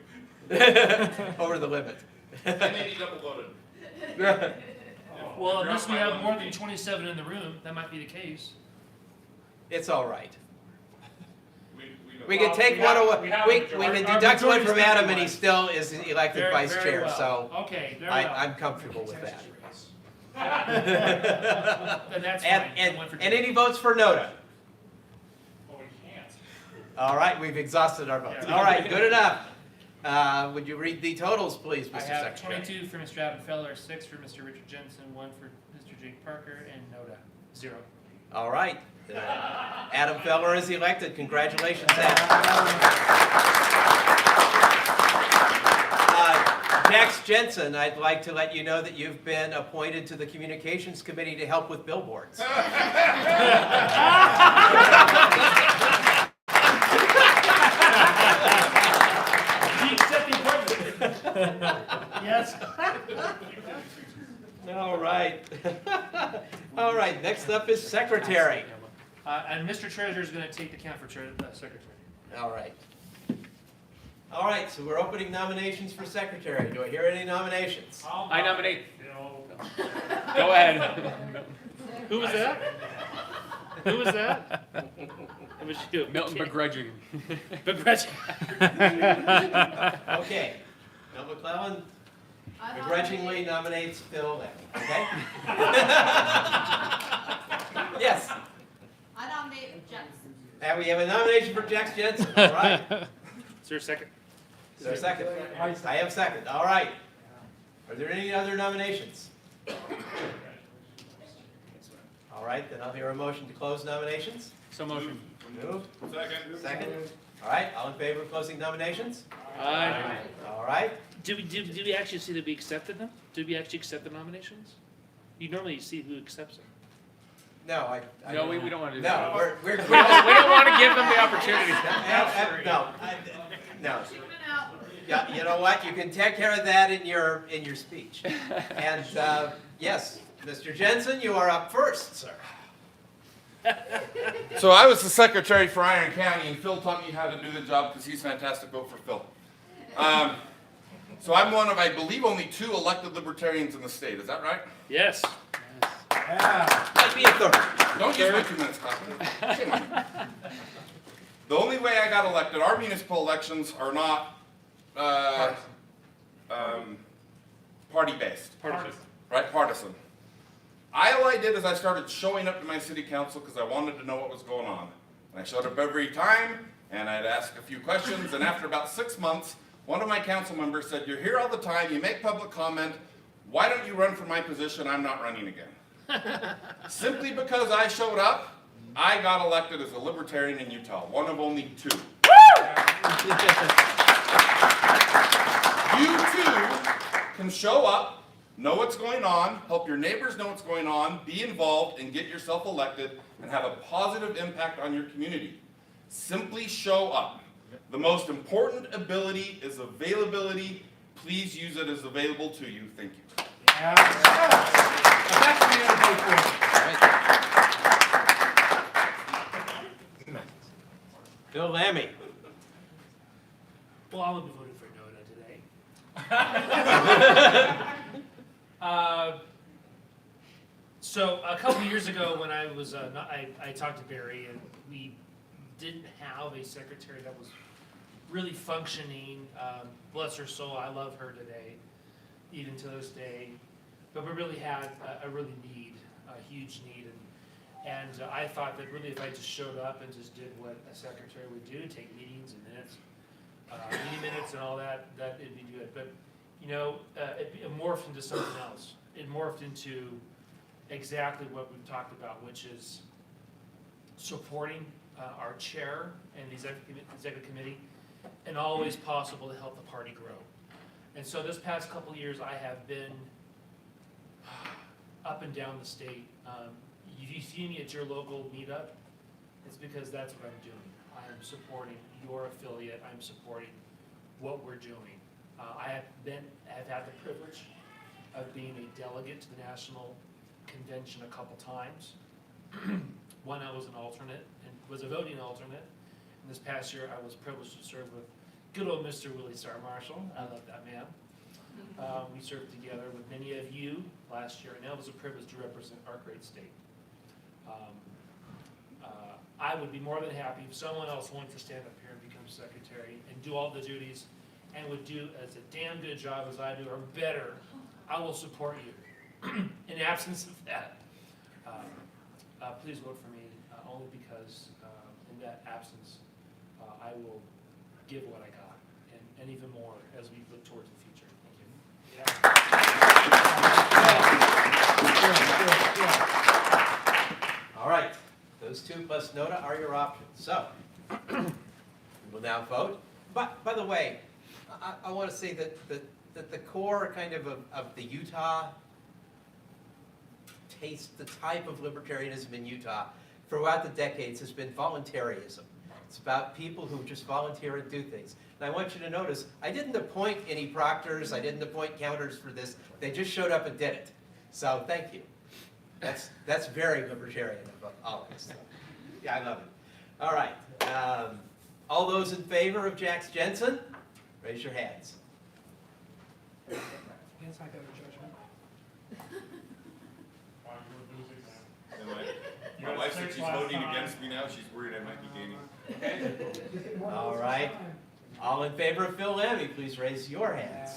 Over the limit. I may be double voted. Well, unless we have more than 27 in the room, that might be the case. It's all right. We We can take one away. We can deduct one from Adam, and he still is elected Very- vice very chair. well. So Okay, very well. I'm comfortable with that. Then that's fine. And I went for and any votes for Noda? Well, we can't. All right, we've exhausted our votes. Yeah. All right, good enough. Would you read the totals, please, Mr. I have Secretary? 22 for Mr. Adam Feller, 6 for Mr. Richard Jensen, 1 for Mr. Jake Parker, and Noda, 0. All right. Adam Feller is elected. Congratulations, Adam. Jax Jensen, I'd like to let you know that you've been appointed to the Communications Committee to help with billboards. Yes. All right. All right, next up is Secretary. And Mr. Treasurer is going to take the count for Secretary. All right. All right, so we're opening nominations for Secretary. Do I hear any nominations? I nominate. Go ahead. Who was that? Who was that? It was you. Milton begrudging. Begrudging. Okay. Bill McClellan begrudgingly nominates Phil Levy, okay? Yes. I nominate Jensen. And we have a nomination for Jax Jensen, all right? Is there a second? Is there a second? I have second, all right. Are there any other nominations? All right, then I'll hear a motion to close nominations. So motion. Moved. Second. Second. All right, all in favor of closing nominations? Aye. All right. Do we actually see that we accepted them? Did we actually accept the nominations? You normally see who accepts them. No, No, we don't want to do No, that. we're. We don't want to give them the opportunity. No. Yeah, you know what? You can take care of that in your speech. And yes, Mr. Jensen, you are up first, sir. So I was the secretary for Iron County, and Phil taught me how to do the job because he's fantastic. Vote for Phil. So I'm one of, I believe, only 2 elected libertarians in the state. Is that right? Yes. Might be a third. Don't use my 2 minutes, Costa. The only way I got elected, our municipal elections are not party-based. Right? Partisan. All I did is I started showing up to my city council because I wanted to know what was going on. And I showed up every time, and I'd ask a few questions, and after about 6 months, one of my council members said, "You're here all the time, you make public comment, why don't you run for my position? I'm not running again." Simply because I showed up I got elected as a Libertarian in Utah, one of only 2. You too can show up, know what's going on, help your neighbors know what's going on, be involved, and get yourself elected, and have a positive impact on your community. Simply show up. The most important ability is availability. Please use it as available to you. Thank you. Phil Lammy. Well, I will be voting for Noda today. So a couple of years ago, when I was, I talked to Barry, and we didn't have a secretary that was really functioning. Bless her soul, I love her today, even to this day. But we really had a huge need, and I thought that really if I just showed up and just did what a secretary would do, take meetings and minutes, meeting minutes and all that, that it'd be good. But you know, it morphed into something else. It morphed into exactly what we've talked about, which is supporting our chair and the executive committee, and always possible to help the party grow. And so this past couple of years, I have been up and down the state. If you see me at your local meetup, it's because that's what I'm doing. I am supporting your affiliate. I'm supporting what we're doing. I have had the privilege of being a delegate to the national convention a couple times. One, I was an alternate and was a voting alternate. And this past year, I was privileged to serve with good old Mr. Willie Star Marshall. I love that man. We served together with many of you last year, and it was a privilege to represent our great state. I would be more than happy if someone else wanted to stand up here and become secretary and do all the duties and would do as a damn good job as I do, or better. I will support you. In absence of that, please vote for me, only because in that absence, I will give what I got, and even more as we look towards the future. Thank you. All right, those 2 plus Noda are your options. So, we will now vote. But, by the way, I want to say that the core kind of the Utah taste, the type of libertarianism in Utah throughout the decades has been voluntarism. It's about people who just volunteer and do things. And I want you to notice, I didn't appoint any proctors, I didn't appoint counters for this. They just showed up and did it. So thank you. That's very libertarian of all of us. Yeah, I love it. All right. All those in favor of Jax Jensen, raise your hands. My wife said she's voting against me now. She's worried I might be gaining. All right. All in favor of Phil Lammy, please raise your hands.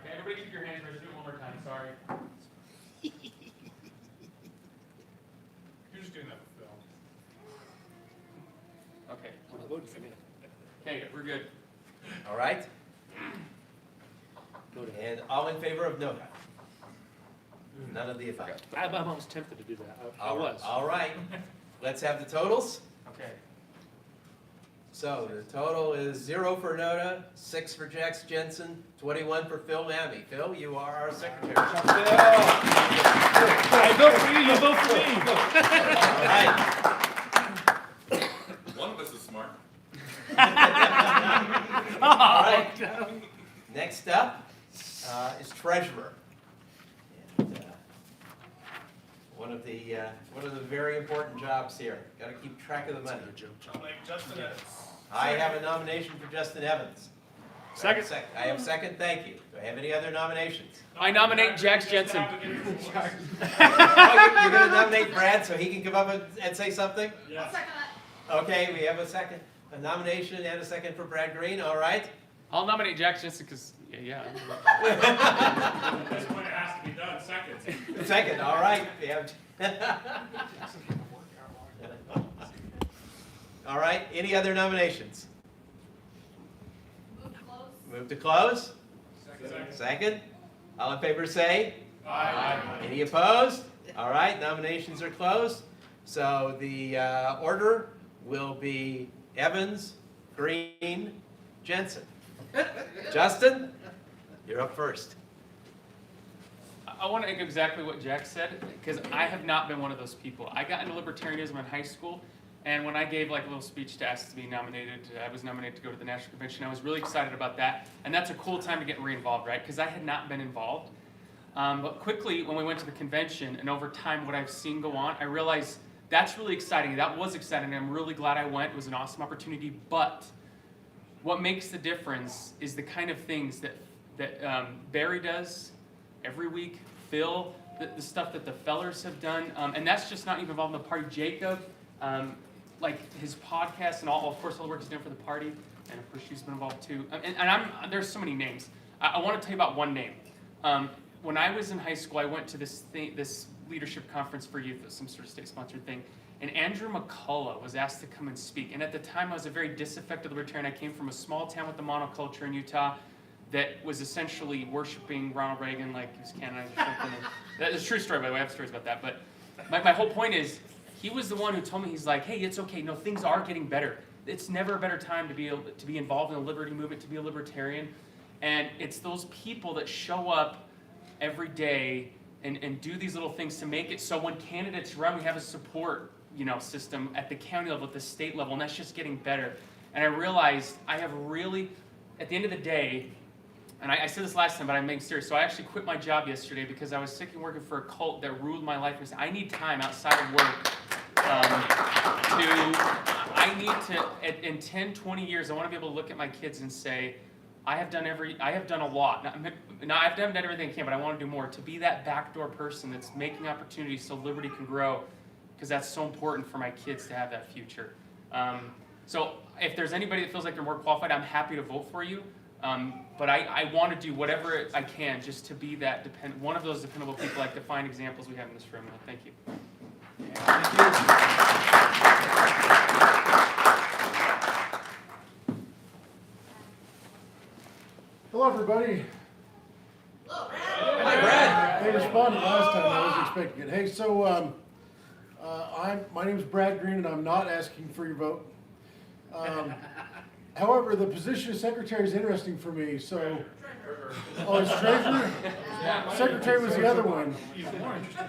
Okay, everybody keep your hands raised. Do it one more time. Sorry. You're just doing that with Phil. Okay. Okay, we're good. All right. And all in favor of no? None of the above. I'm almost tempted to do that. I was. All right. Let's have the totals. Okay. So the total is 0 for Noda, 6 for Jax Jensen, 21 for Phil Lammy. Phil, you are our secretary. I vote for you, you vote for me. All right. One of us is smart. All right. Next up is treasurer. And, one of the very important jobs here. Got to keep track of the money. I'll make Justin Evans. I have a nomination for Justin Evans. Second. I have second. Thank you. Do I have any other nominations? I nominate Jax Jensen. Oh, you're going to nominate Brad so he can come up and say something? I'll second that. Okay, we have a nomination and a second for Brad Green. All right. I'll nominate Jack Jensen because, yeah. At this point, it has to be done. Second. Second, all right. Yeah. All right, any other nominations? Move to close. Move to close? Second. Second? All in favor say? Aye. Any opposed? All right, nominations are closed. So the order will be Evans, Green, Jensen. Justin, you're up first. I want to echo exactly what Jack said, because I have not been one of those people. I got into libertarianism in high school, and when I gave like a little speech to ask to be nominated, I was nominated to go to the national convention. I was really excited about that, and that's a cool time to get re-involved, right? Because I had not been involved. But quickly, when we went to the convention, and over time what I've seen go on, I realized that's really exciting. That was exciting, and I'm really glad I went. It was an awesome opportunity, but what makes the difference is the kind of things that Barry does every week, Phil, the stuff that the fellers have done, and that's just not even involved in the party. Jacob, like his podcast and all, of course, all the work he's done for the party, and of course she's been involved too. And there's so many names. I want to tell you about one name. When I was in high school, I went to this leadership conference for youth, some sort of state-sponsored thing, and Andrew McCullough was asked to come and speak. And at the time, I was a very disaffected libertarian. I came from a small town with a monoculture in Utah that was essentially worshiping Ronald Reagan like he was Canada or something. That's a true story, by the way. I have stories about that. But my whole point is, he was the one who told me, he's like, hey, it's okay. No, things are getting better. It's never a better time to be involved in the liberty movement, to be a libertarian. And it's those people that show up every day and do these little things to make it so when candidates run, we have a support system at the county level, at the state level, and that's just getting better. And I realized I have really, at the end of the day, and I said this last time, but I'm being serious. So I actually quit my job yesterday because I was sick of working for a cult that ruled my life. I need time outside of work in 10, 20 years, I want to be able to look at my kids and say, I have done a lot. I've done everything I can, but I want to do more. To be that backdoor person that's making opportunities so liberty can grow, because that's so important for my kids to have that future. So if there's anybody that feels like they're more qualified, I'm happy to vote for you. But I want to do whatever I can just to be that one of those dependable people, like the fine examples we have in this room. Thank you. Thank you. Hello, everybody. Hi, Brad. They responded last time, I wasn't expecting it. Hey, so my name's Brad Green, and I'm not asking for your vote. However, the position of secretary is interesting for me, so. Oh, it's treasurer? Secretary was the other one. Even more interesting.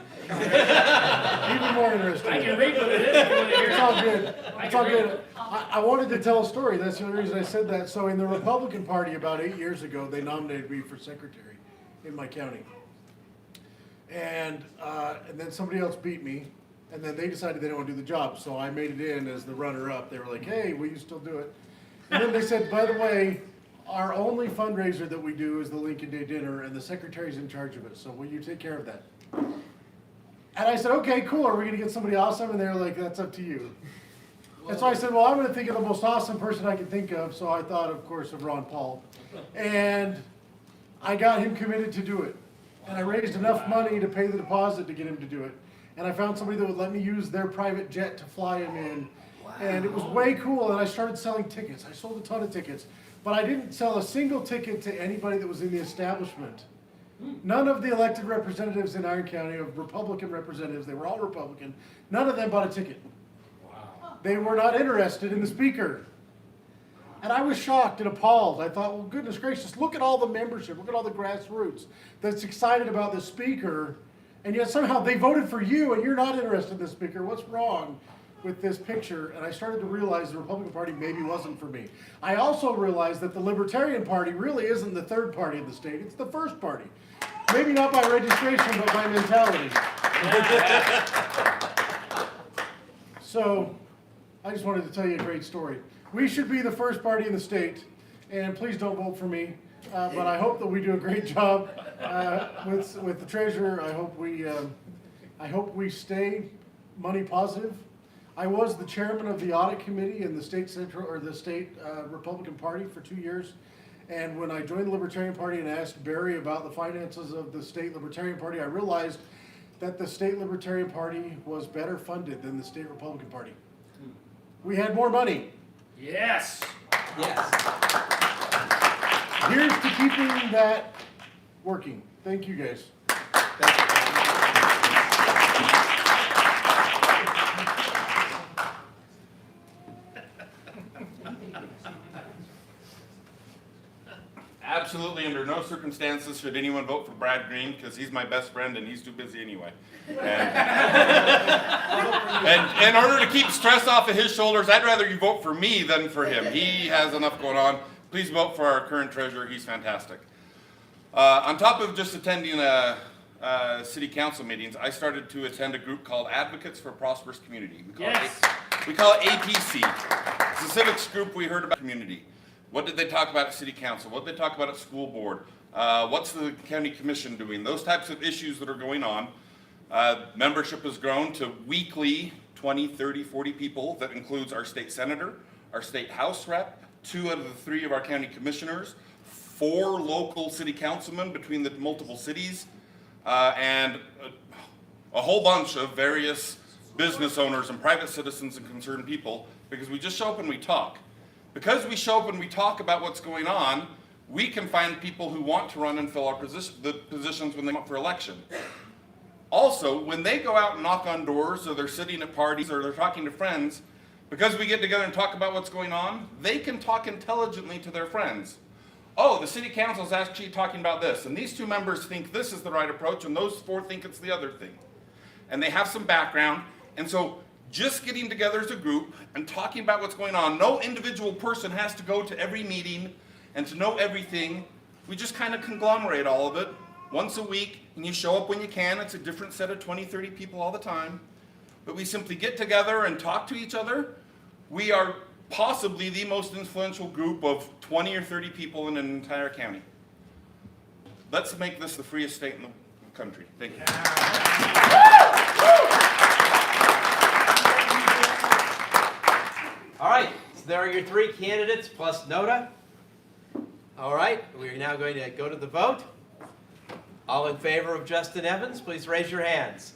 Even more interesting. I can read what it is if you want to hear it. It's all good. It's all good. I wanted to tell a story. That's the only reason I said that. So in the Republican Party about 8 years ago, they nominated me for secretary in my county. And then somebody else beat me. And then they decided they didn't want to do the job. So I made it in as the runner-up. They were like, hey, will you still do it? And then they said, by the way, our only fundraiser that we do is the Lincoln Day dinner, and the secretary's in charge of it. So will you take care of that? And I said, okay, cool. Are we going to get somebody awesome? And they were like, that's up to you. And so I said, well, I'm going to think of the most awesome person I can think of. So I thought, of course, of Ron Paul. And I got him committed to do it. And I raised enough money to pay the deposit to get him to do it. And I found somebody that would let me use their private jet to fly him in. Wow. And it was way cool. And I started selling tickets. I sold a ton of tickets. But I didn't sell a single ticket to anybody that was in the establishment. None of the elected representatives in Iron County, of Republican representatives, they were all Republican, none of them bought a ticket. Wow. They were not interested in the speaker. And I was shocked and appalled. I thought, well, goodness gracious, look at all the membership, look at all the grassroots that's excited about the speaker, and yet somehow they voted for you and you're not interested in the speaker. What's wrong with this picture? And I started to realize the Republican Party maybe wasn't for me. I also realized that the Libertarian Party really isn't the third party in the state, it's the first party. Maybe not by registration, but by mentality. So, I just wanted to tell you a great story. We should be the first party in the state, and please don't vote for me. But I hope that we do a great job with the treasurer. I hope we stay money positive. I was the chairman of the audit committee in the state Republican Party for 2 years, And when I joined the Libertarian Party and asked Barry about the finances of the state Libertarian Party, I realized that the state Libertarian Party was better funded than the state Republican Party. We had more money. Yes. Yes. Here's to keeping that working. Thank you, guys. Absolutely, under no circumstances should anyone vote for Brad Green, because he's my best friend and he's too busy anyway. And in order to keep stress off of his shoulders, I'd rather you vote for me than for him. He has enough going on. Please vote for our current treasurer. He's fantastic. On top of just attending city council meetings, I started to attend a group called Advocates for a Prosperous Community. We call it APC. It's a civics group we heard about community. What did they talk about at city council? What did they talk about at school board? What's the county commission doing? Those types of issues that are going on. Membership has grown to weekly 20, 30, 40 people. That includes our state senator, our state house rep, 2 out of the 3 of our county commissioners, 4 local city councilmen between the multiple cities, and a whole bunch of various business owners and private citizens and concerned people, because we just show up and we talk. Because we show up and we talk about what's going on, we can find people who want to run and fill our the positions when they come up for election. Also, when they go out and knock on doors, or they're sitting at parties, or they're talking to friends, because we get together and talk about what's going on, they can talk intelligently to their friends. Oh, the city council is actually talking about this, and these 2 members think this is the right approach, and those 4 think it's the other thing. And they have some background, and so just getting together as a group and talking about what's going on. No individual person has to go to every meeting and to know everything. We just kind of conglomerate all of it once a week, and you show up when you can. It's a different set of 20, 30 people all the time. But we simply get together and talk to each other. We are possibly the most influential group of 20 or 30 people in an entire county. Let's make this the freest state in the country. Thank you. All right, so there are your 3 candidates plus Noda. All right, we're now going to go to the vote. All in favor of Justin Evans, please raise your hands.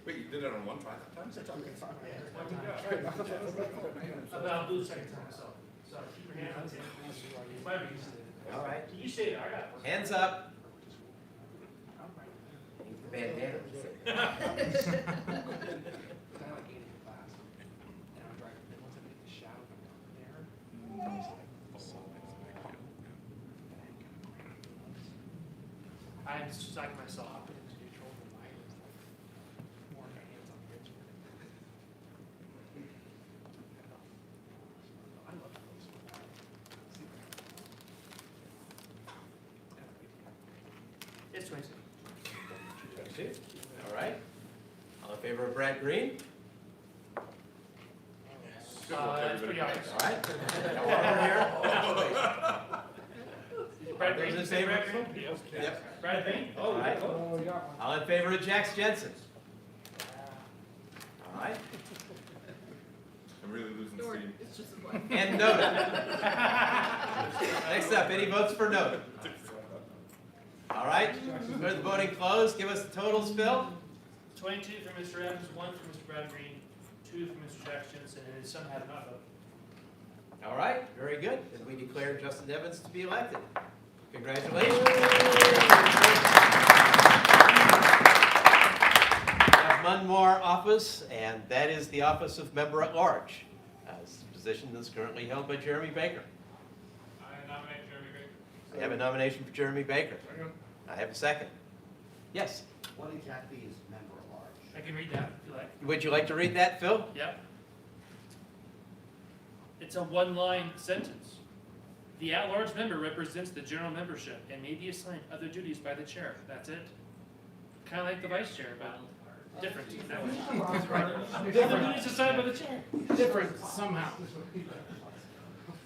Wait, you did it on 1 time? I'll do the second time myself. So keep your hand on the table. Might be easy. All right. You say it, I got it. Hands up. I'm psyching myself up. It's 22. 22. All right. All in favor of Brad Green? That's pretty obvious. All right. Over here. Brad Green, Those in you say favor? Brad Green? Yep. Brad Green? All right. All in favor of Jax Jensen? All right. I'm really losing steam. It's just a blank. And Noda. Next up, any votes for Noda? All right. Go to the voting closed. Give us the totals, Phil. 22 for Mr. Evans, 1 for Mr. Brad Green, 2 for Mr. Jack Jensen, and some have not voted. All right. Very good. And we declare Justin Evans to be elected. Congratulations. We have one more office, and that is the office of Member at Large. This position is currently held by Jeremy Baker. I nominate Jeremy Baker. I have a nomination for Jeremy Baker. I have a second. Yes. What exactly is member at large? I can read that if you like. Would you like to read that, Phil? Yep. It's a 1-line sentence. The at-large member represents the general membership and may be assigned other duties by the chair. That's it. Kind of like the vice chair, but different. That's right. Other duties assigned by the chair. Different somehow.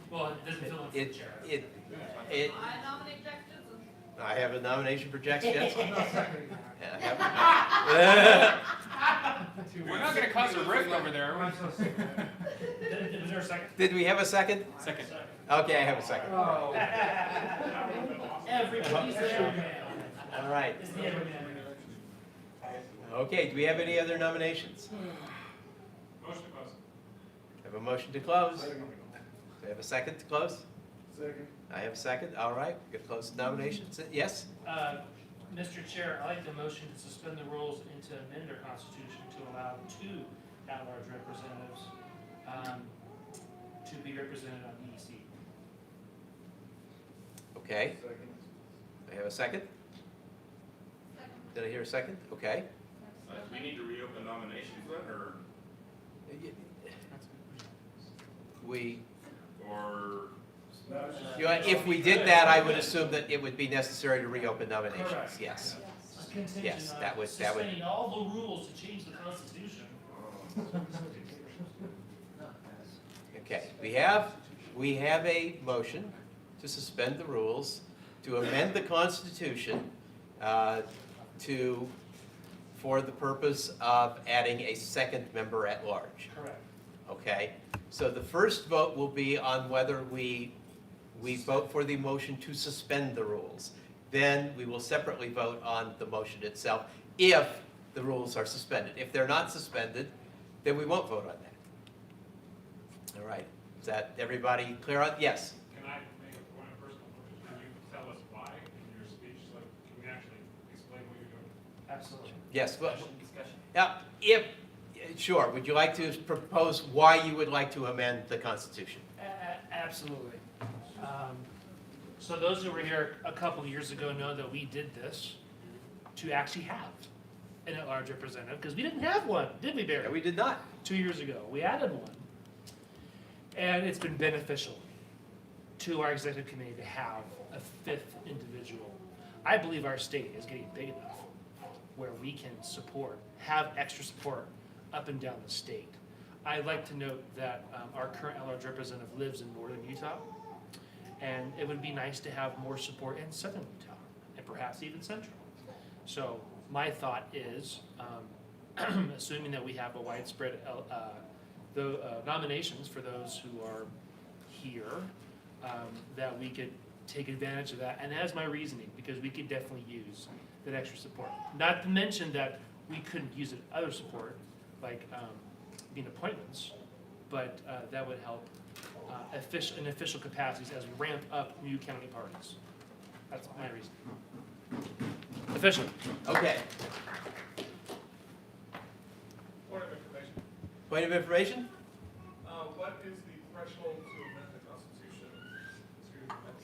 Well, it doesn't fill in for the chair. I nominate Jack Jensen. I have a nomination for Jack Jensen. We're not gonna cause a rift over there, are we? Is there a second? Did we have a second? Second. Okay, I have a second. Everybody's there. All right. It's the everyman. Okay, do we have any other nominations? Motion to close. Have a motion to close. Do we have a second to close? Second. I have a second. All right, we're gonna close the nominations. Yes? Mr. Chair, I'd like the motion to suspend the rules and to amend our constitution to allow 2 at-large representatives to be represented on EEC. Okay. I have a second. Did I hear a second? Okay. We need to reopen nominations then, or, or? If we did that, I would assume that it would be necessary to reopen nominations. Correct. Yes. Contingent Yes, on that would. suspending all the rules to change the constitution. Okay, we have a motion to suspend the rules, to amend the Constitution for the purpose of adding a second member at large. Correct. Okay, so the first vote will be on whether we vote for the motion to suspend the rules. Then we will separately vote on the motion itself if the rules are suspended. If they're not suspended, then we won't vote on that. All right, is that everybody clear on? Yes? Can I make a point of personal motion? Can you tell us why in your speech, so can we actually explain what you're doing? Absolutely. Yes, well, Discussion. sure, would you like to propose why you would like to amend the Constitution? Absolutely. So those who were here a couple years ago know that we did this to actually have an at-large representative, because we didn't have one, did we, Barry? No, we did not. 2 years ago, we added one. And it's been beneficial to our executive committee to have a 5th individual. I believe our state is getting big enough where we can have extra support up and down the state. I'd like to note that our current at-large representative lives in northern Utah, and it would be nice to have more support in southern Utah, and perhaps even central. So my thought is, assuming that we have a widespread nominations for those who are here, that we could take advantage of that. And that's my reasoning, because we could definitely use that extra support. Not to mention that we couldn't use other support, like being appointments, but that would help in official capacities as we ramp up new county parties. That's my reason. Official. Okay. Point of information. Point of information? What is the threshold to amend the Constitution to amend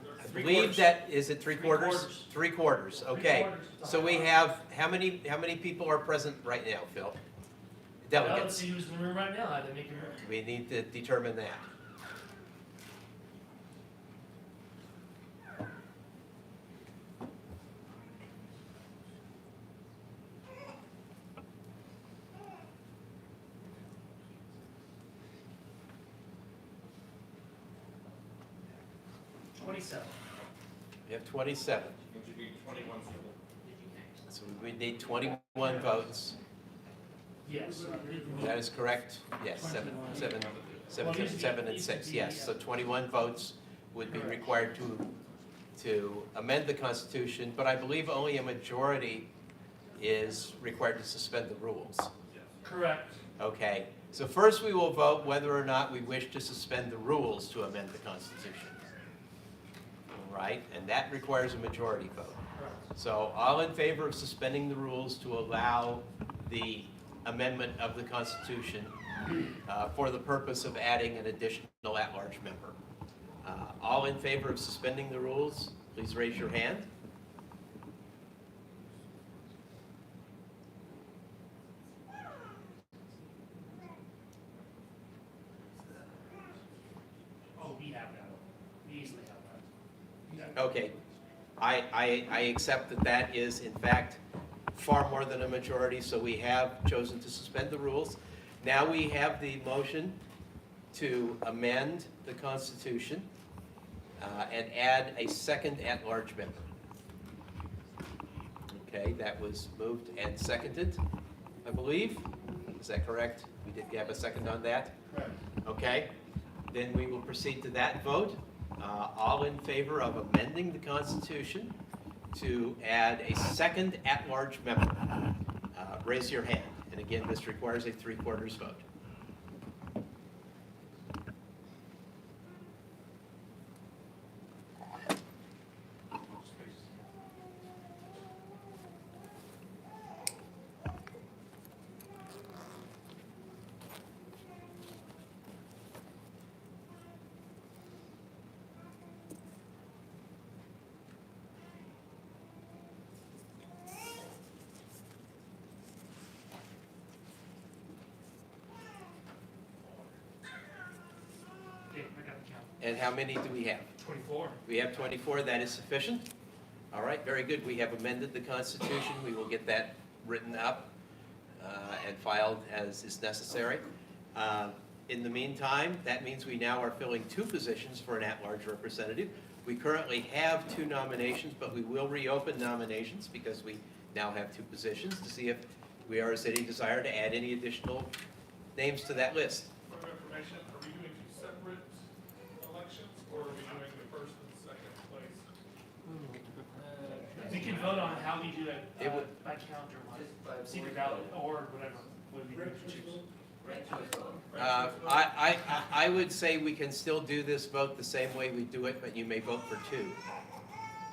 the I believe that, is it 3/4? 3/4, okay. So we have, how many people are present right now, Phil? Let's Delegates. see who's in the room right now. How to make it work. We need to determine that. We have 27. It should be 21 civil. So we need 21 votes. Yes. That is correct. Yes, seven and 6, yes. So 21 votes would be required to amend the Constitution, but I believe only a majority is required to suspend the rules. Correct. Okay, so first we will vote whether or not we wish to suspend the rules to amend the Constitution. All right, and that requires a majority vote. So all in favor of suspending the rules to allow the amendment of the Constitution for the purpose of adding an additional at-large member. All in favor of suspending the rules, please raise your hand. Oh, we have that. We used Okay. I accept that that is in fact far more than a majority, so we have chosen to suspend the rules. Now we have the motion to amend the Constitution and add a second at-large member. Okay, that was moved and seconded, I believe. Is that correct? We did have a second on that? Correct. Okay, then we will proceed to that vote. All in favor of amending the Constitution to add a second at-large member, raise your hand. And again, this requires a 3/4 vote. Okay, I got the count. And how many do we have? 24. We have 24, that is sufficient? All right, very good. We have amended the Constitution. We will get that written up and filed as is necessary. In the meantime, that means we now are filling 2 positions for an at-large representative. We currently have 2 nominations, but we will reopen nominations because we now have 2 positions to see if we are as any desire to add any additional names to that list. For information, are we doing 2 separate elections, or are we doing the first and second place? We can vote on how we do it It would- by count or what, secret ballot or whatever. What we choose. I would say we can still do this vote the same way we do it, but you may vote for 2.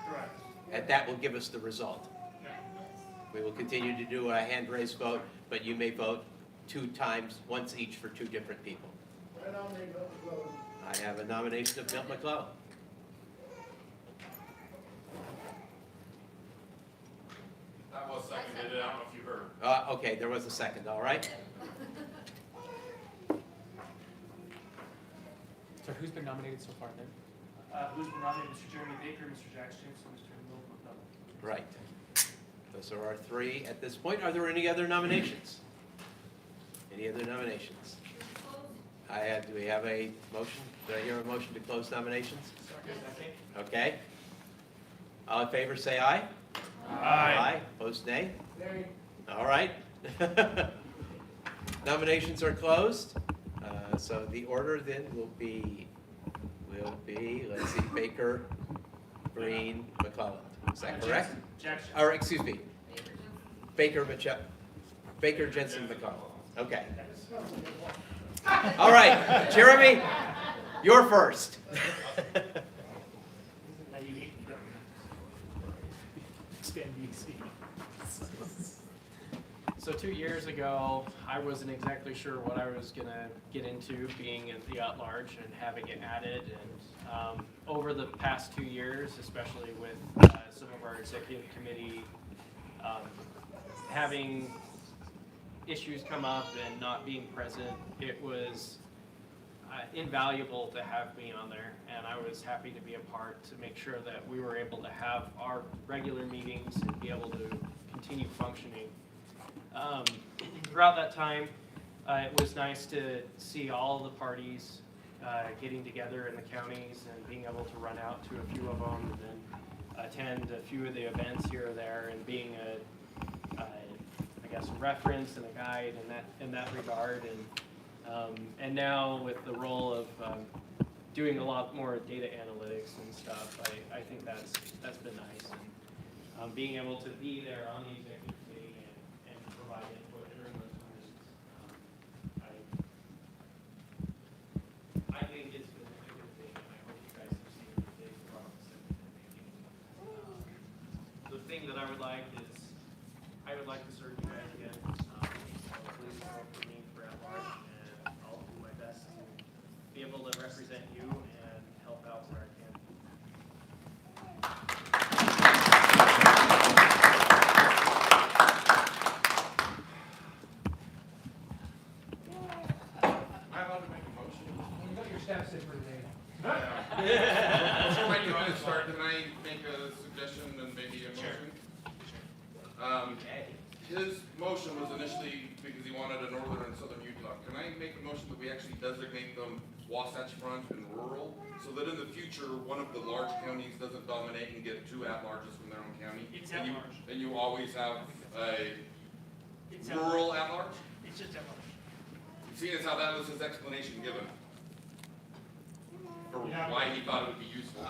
Correct. And that will give us the result. We will continue to do a hand raise vote, but you may vote 2 times, once each for 2 different people. I have a nomination of Milt McClellan. That was seconded, I don't know if you heard. Okay, there was a second, all right. So who's been nominated so far then? Who's been nominated? Mr. Jeremy Baker, Mr. Jack James, and Mr. Will McDonald. Right. Those are our 3 at this point. Are there any other nominations? Any other nominations? Do we have a motion? Do I hear a motion to close nominations? Okay. All in favor, say aye. Aye. Opposed, nay? All right. Nominations are closed. So the order then will be, let's see, Baker, Green, McClelland. Is that correct? Jackson. Or, excuse me, Baker, Jensen, McClelland. Okay. All right, Jeremy, you're first. Now you need to expand BC. So 2 years ago, I wasn't exactly sure what I was gonna get into, being in the at-large and having it added. And over the past 2 years, especially with some of our executive committee having issues come up and not being present, it was invaluable to have me on there. And I was happy to be a part to make sure that we were able to have our regular meetings and be able to continue functioning. Throughout that time, it was nice to see all the parties getting together in the counties and being able to run out to a few of them and then attend a few of the events here or there and being I guess, a reference and a guide in that regard. And now with the role of doing a lot more data analytics and stuff, I think that's been nice. And being able to be there on the executive committee and provide input during those times, I think it's been a good thing, and I hope you guys have seen the big progress that we've been making. The thing that I would like to serve you guys again. So please vote for me for at large, and I'll do my best to be able to represent you and help out where I can. initially because he wanted a northern and southern Utah. Can I make a motion that we actually designate them Wasatch Front and rural, so that in the future, one of the large counties doesn't dominate and get two at-larges from their own county? It's And at-large. and you always have a It's rural at-large? It's just at large. Seeing as how that was his explanation given for why he thought it would be useful.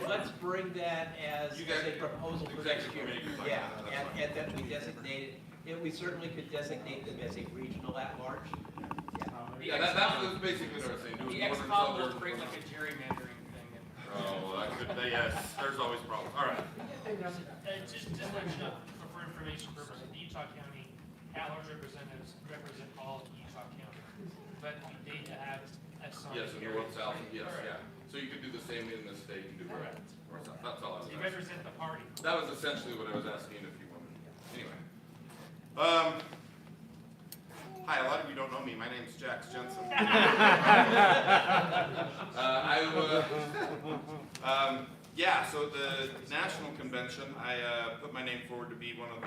Let's bring that as You guys- a proposal for next executive year. committee can find Yeah, that, that's fine. and that we designate it, we certainly could designate them as a regional at-large. Yeah, that was basically what I was saying. Do The it northern, X-Pom will southern. create like a gerrymandering thing. Oh, that could, yes, there's always problems. All right. Just let you know, for information purposes, the Utah County at-large representatives represent all of Utah County. But they have a some. Yes, in north, south, yes, yeah. So you could do the same in the state and do it. Correct. North, south. That's all I was They asking. represent the party. That was essentially what I was asking if you wanted. Anyway. Hi, a lot of you don't know me. My name's Jax Jensen. Yeah, so the national convention, I put my name forward to be one of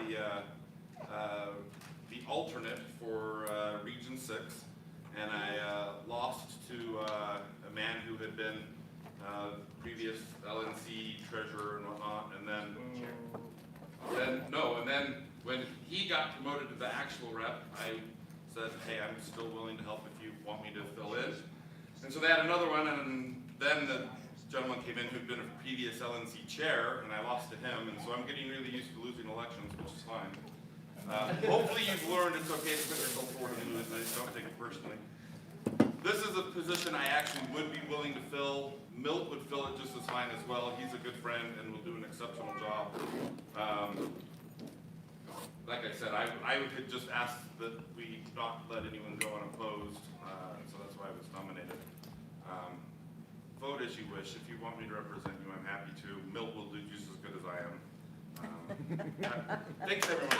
the alternate for Region 6, and I lost to a man who had been previous LNC treasurer and whatnot, and then when he got promoted to the actual rep, I said, hey, I'm still willing to help if you want me to fill in. And so they had another one, and then the gentleman came in who'd been a previous LNC chair, and I lost to him, and so I'm getting really used to losing elections, which is fine. Hopefully you've learned it's okay to put yourself forward and lose, and don't take it personally. This is a position I actually would be willing to fill. Milt would fill it just as fine as well. He's a good friend and will do an exceptional job. Like I said, I could just ask that we not let anyone go unopposed, so that's why I was nominated. Vote as you wish. If you want me to represent you, I'm happy to. Milt will do just as good as I am. Thanks, everyone.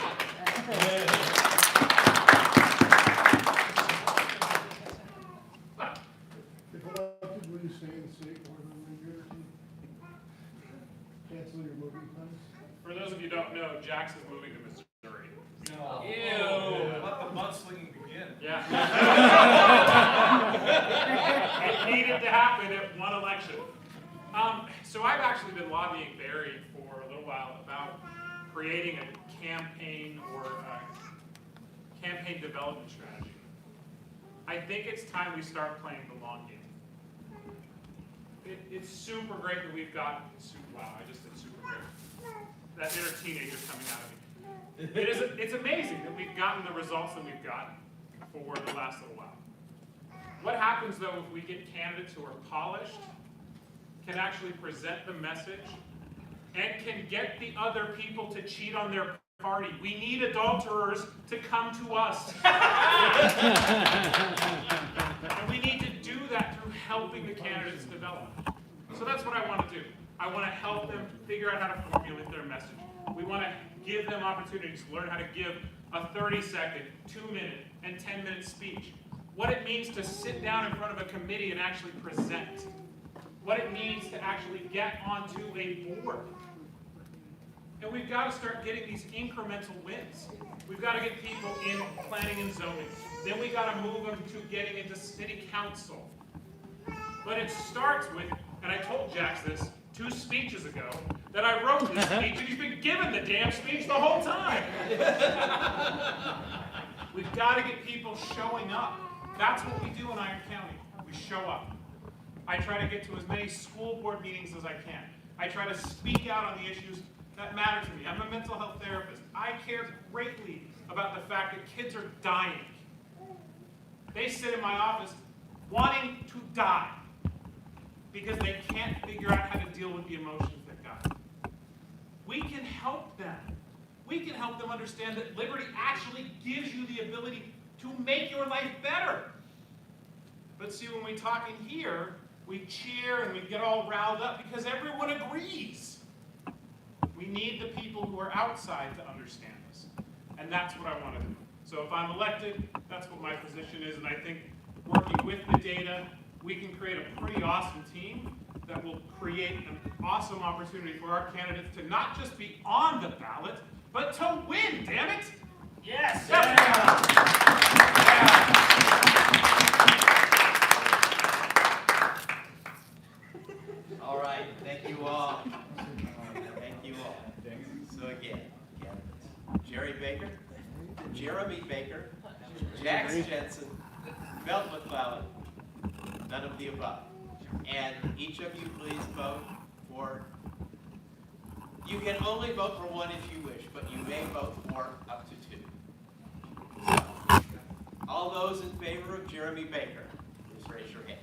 If elected, will you stay in the state more than 1 year? Cancel your moving plans? For those of you who don't know, Jax is moving to Missouri. No. Ew. Let the mudslinging begin. Yeah. It needed to happen at one election. So I've actually been lobbying Barry for a little while about creating a campaign or a campaign development strategy. I think it's time we start playing the long game. It's super great that we've got, wow, I just did super great. That inner teenager coming out of me. It's amazing that we've gotten the results that we've gotten for the last little while. What happens though if we get candidates who are polished, can actually present the message, and can get the other people to cheat on their party? We need adulterers to come to us. And we need to do that through helping the candidates develop. So that's what I want to do. I want to help them figure out how to formulate their message. We want to give them opportunities to learn how to give a 30-second, 2-minute, and 10-minute speech. What it means to sit down in front of a committee and actually present. What it means to actually get onto a board. And we've got to start getting these incremental wins. We've got to get people in planning and zoning. Then we got to move them to getting into city council. But it starts with, and I told Jax this 2 speeches ago, that I wrote this speech, and he's been giving the damn speech the whole time. We've got to get people showing up. That's what we do in Iron County. We show up. I try to get to as many school board meetings as I can. I try to speak out on the issues that matter to me. I'm a mental health therapist. I care greatly about the fact that kids are dying. They sit in my office wanting to die because they can't figure out how to deal with the emotions that got. We can help them. We can help them understand that liberty actually gives you the ability to make your life better. But see, when we talk in here, we cheer and we get all riled up because everyone agrees. We need the people who are outside to understand this. And that's what I want to do. So if I'm elected, that's what my position is. And I think working with the data, we can create a pretty awesome team that will create an awesome opportunity for our candidates to not just be on the ballot, but to win, damn it! Yes. All right, thank you all. Thank you all. So again, Jeremy Baker, Jax Jensen, Milt McClellan, none of the above. And each of you please vote for, you can only vote for one if you wish, but you may vote for up to 2. So, all those in favor of Jeremy Baker, please raise your hands.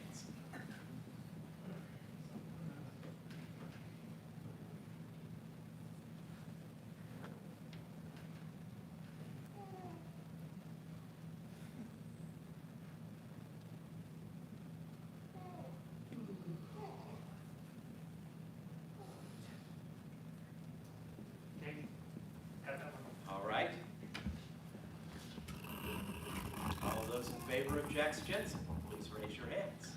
All right. All those in favor of Jax Jensen, please raise your hands.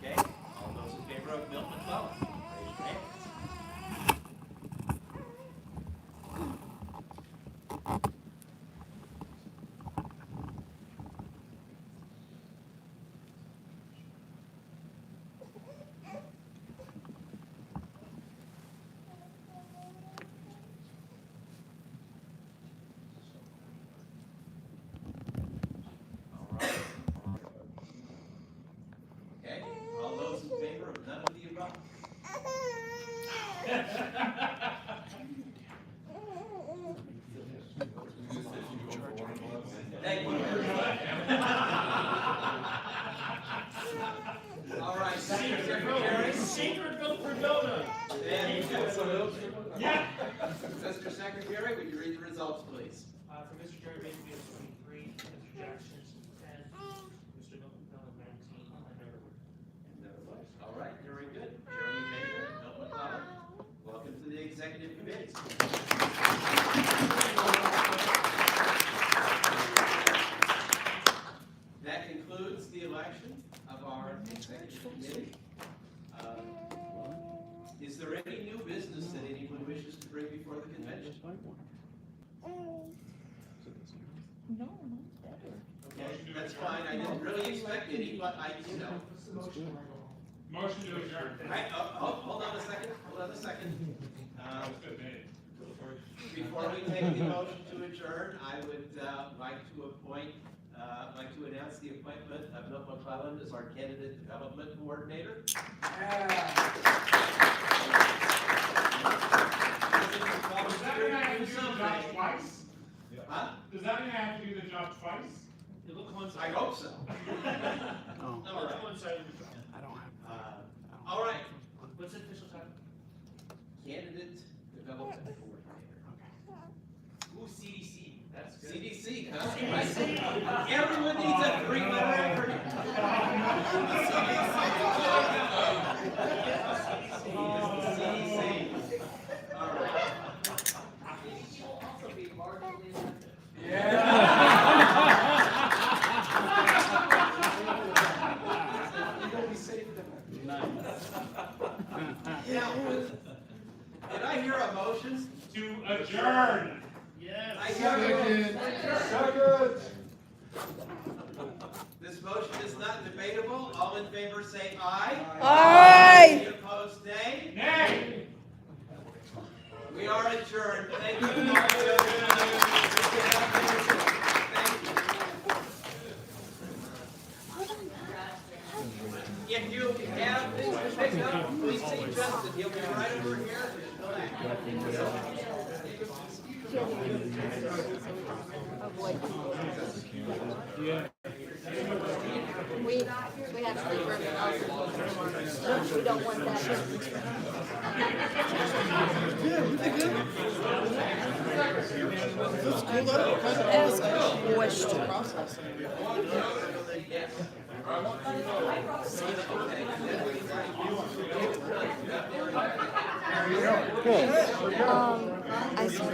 Okay. All those in favor of Milt McClellan, raise your hands. Okay, all those in favor of none of the above? Thank you. All right, Secretary. Secret vote for Nona. Yeah. Mr. Secretary, would you read the results, please? For Mr. Jerry Baker, we have 23, Mr. Jackson, 10, Mr. Milton, 19, All right, very good. Jeremy Baker, Milt McClellan, welcome to the executive committee. That concludes the election of our executive committee. Is there any new business that anyone wishes to bring before the convention? No, better. Okay, that's fine. I didn't really expect any, but Motion to adjourn. Hold on a second. Before we take the motion to adjourn, I would like to announce the appointment of Milt McClellan as our candidate development coordinator. Does that mean I have to do the job twice? Huh? Does that mean I have to do the job twice? You look one I side. hope so. All right. One side of the job. All right. What's the official title? Candidate development coordinator. Ooh, CDC. That's good. CDC, huh? Everyone needs a 3-letter acronym. CDC. All right. CDC will also be marginally elected. Did I hear a motion? To adjourn. Yes. I hear a This motion is not debatable. All in favor say aye. Aye. Any opposed, nay? Nay. We are adjourned. Thank you. If you have things to pick up, please see Justin. He'll be right over here. We have sleeper. We don't want that. Ask questions. I saw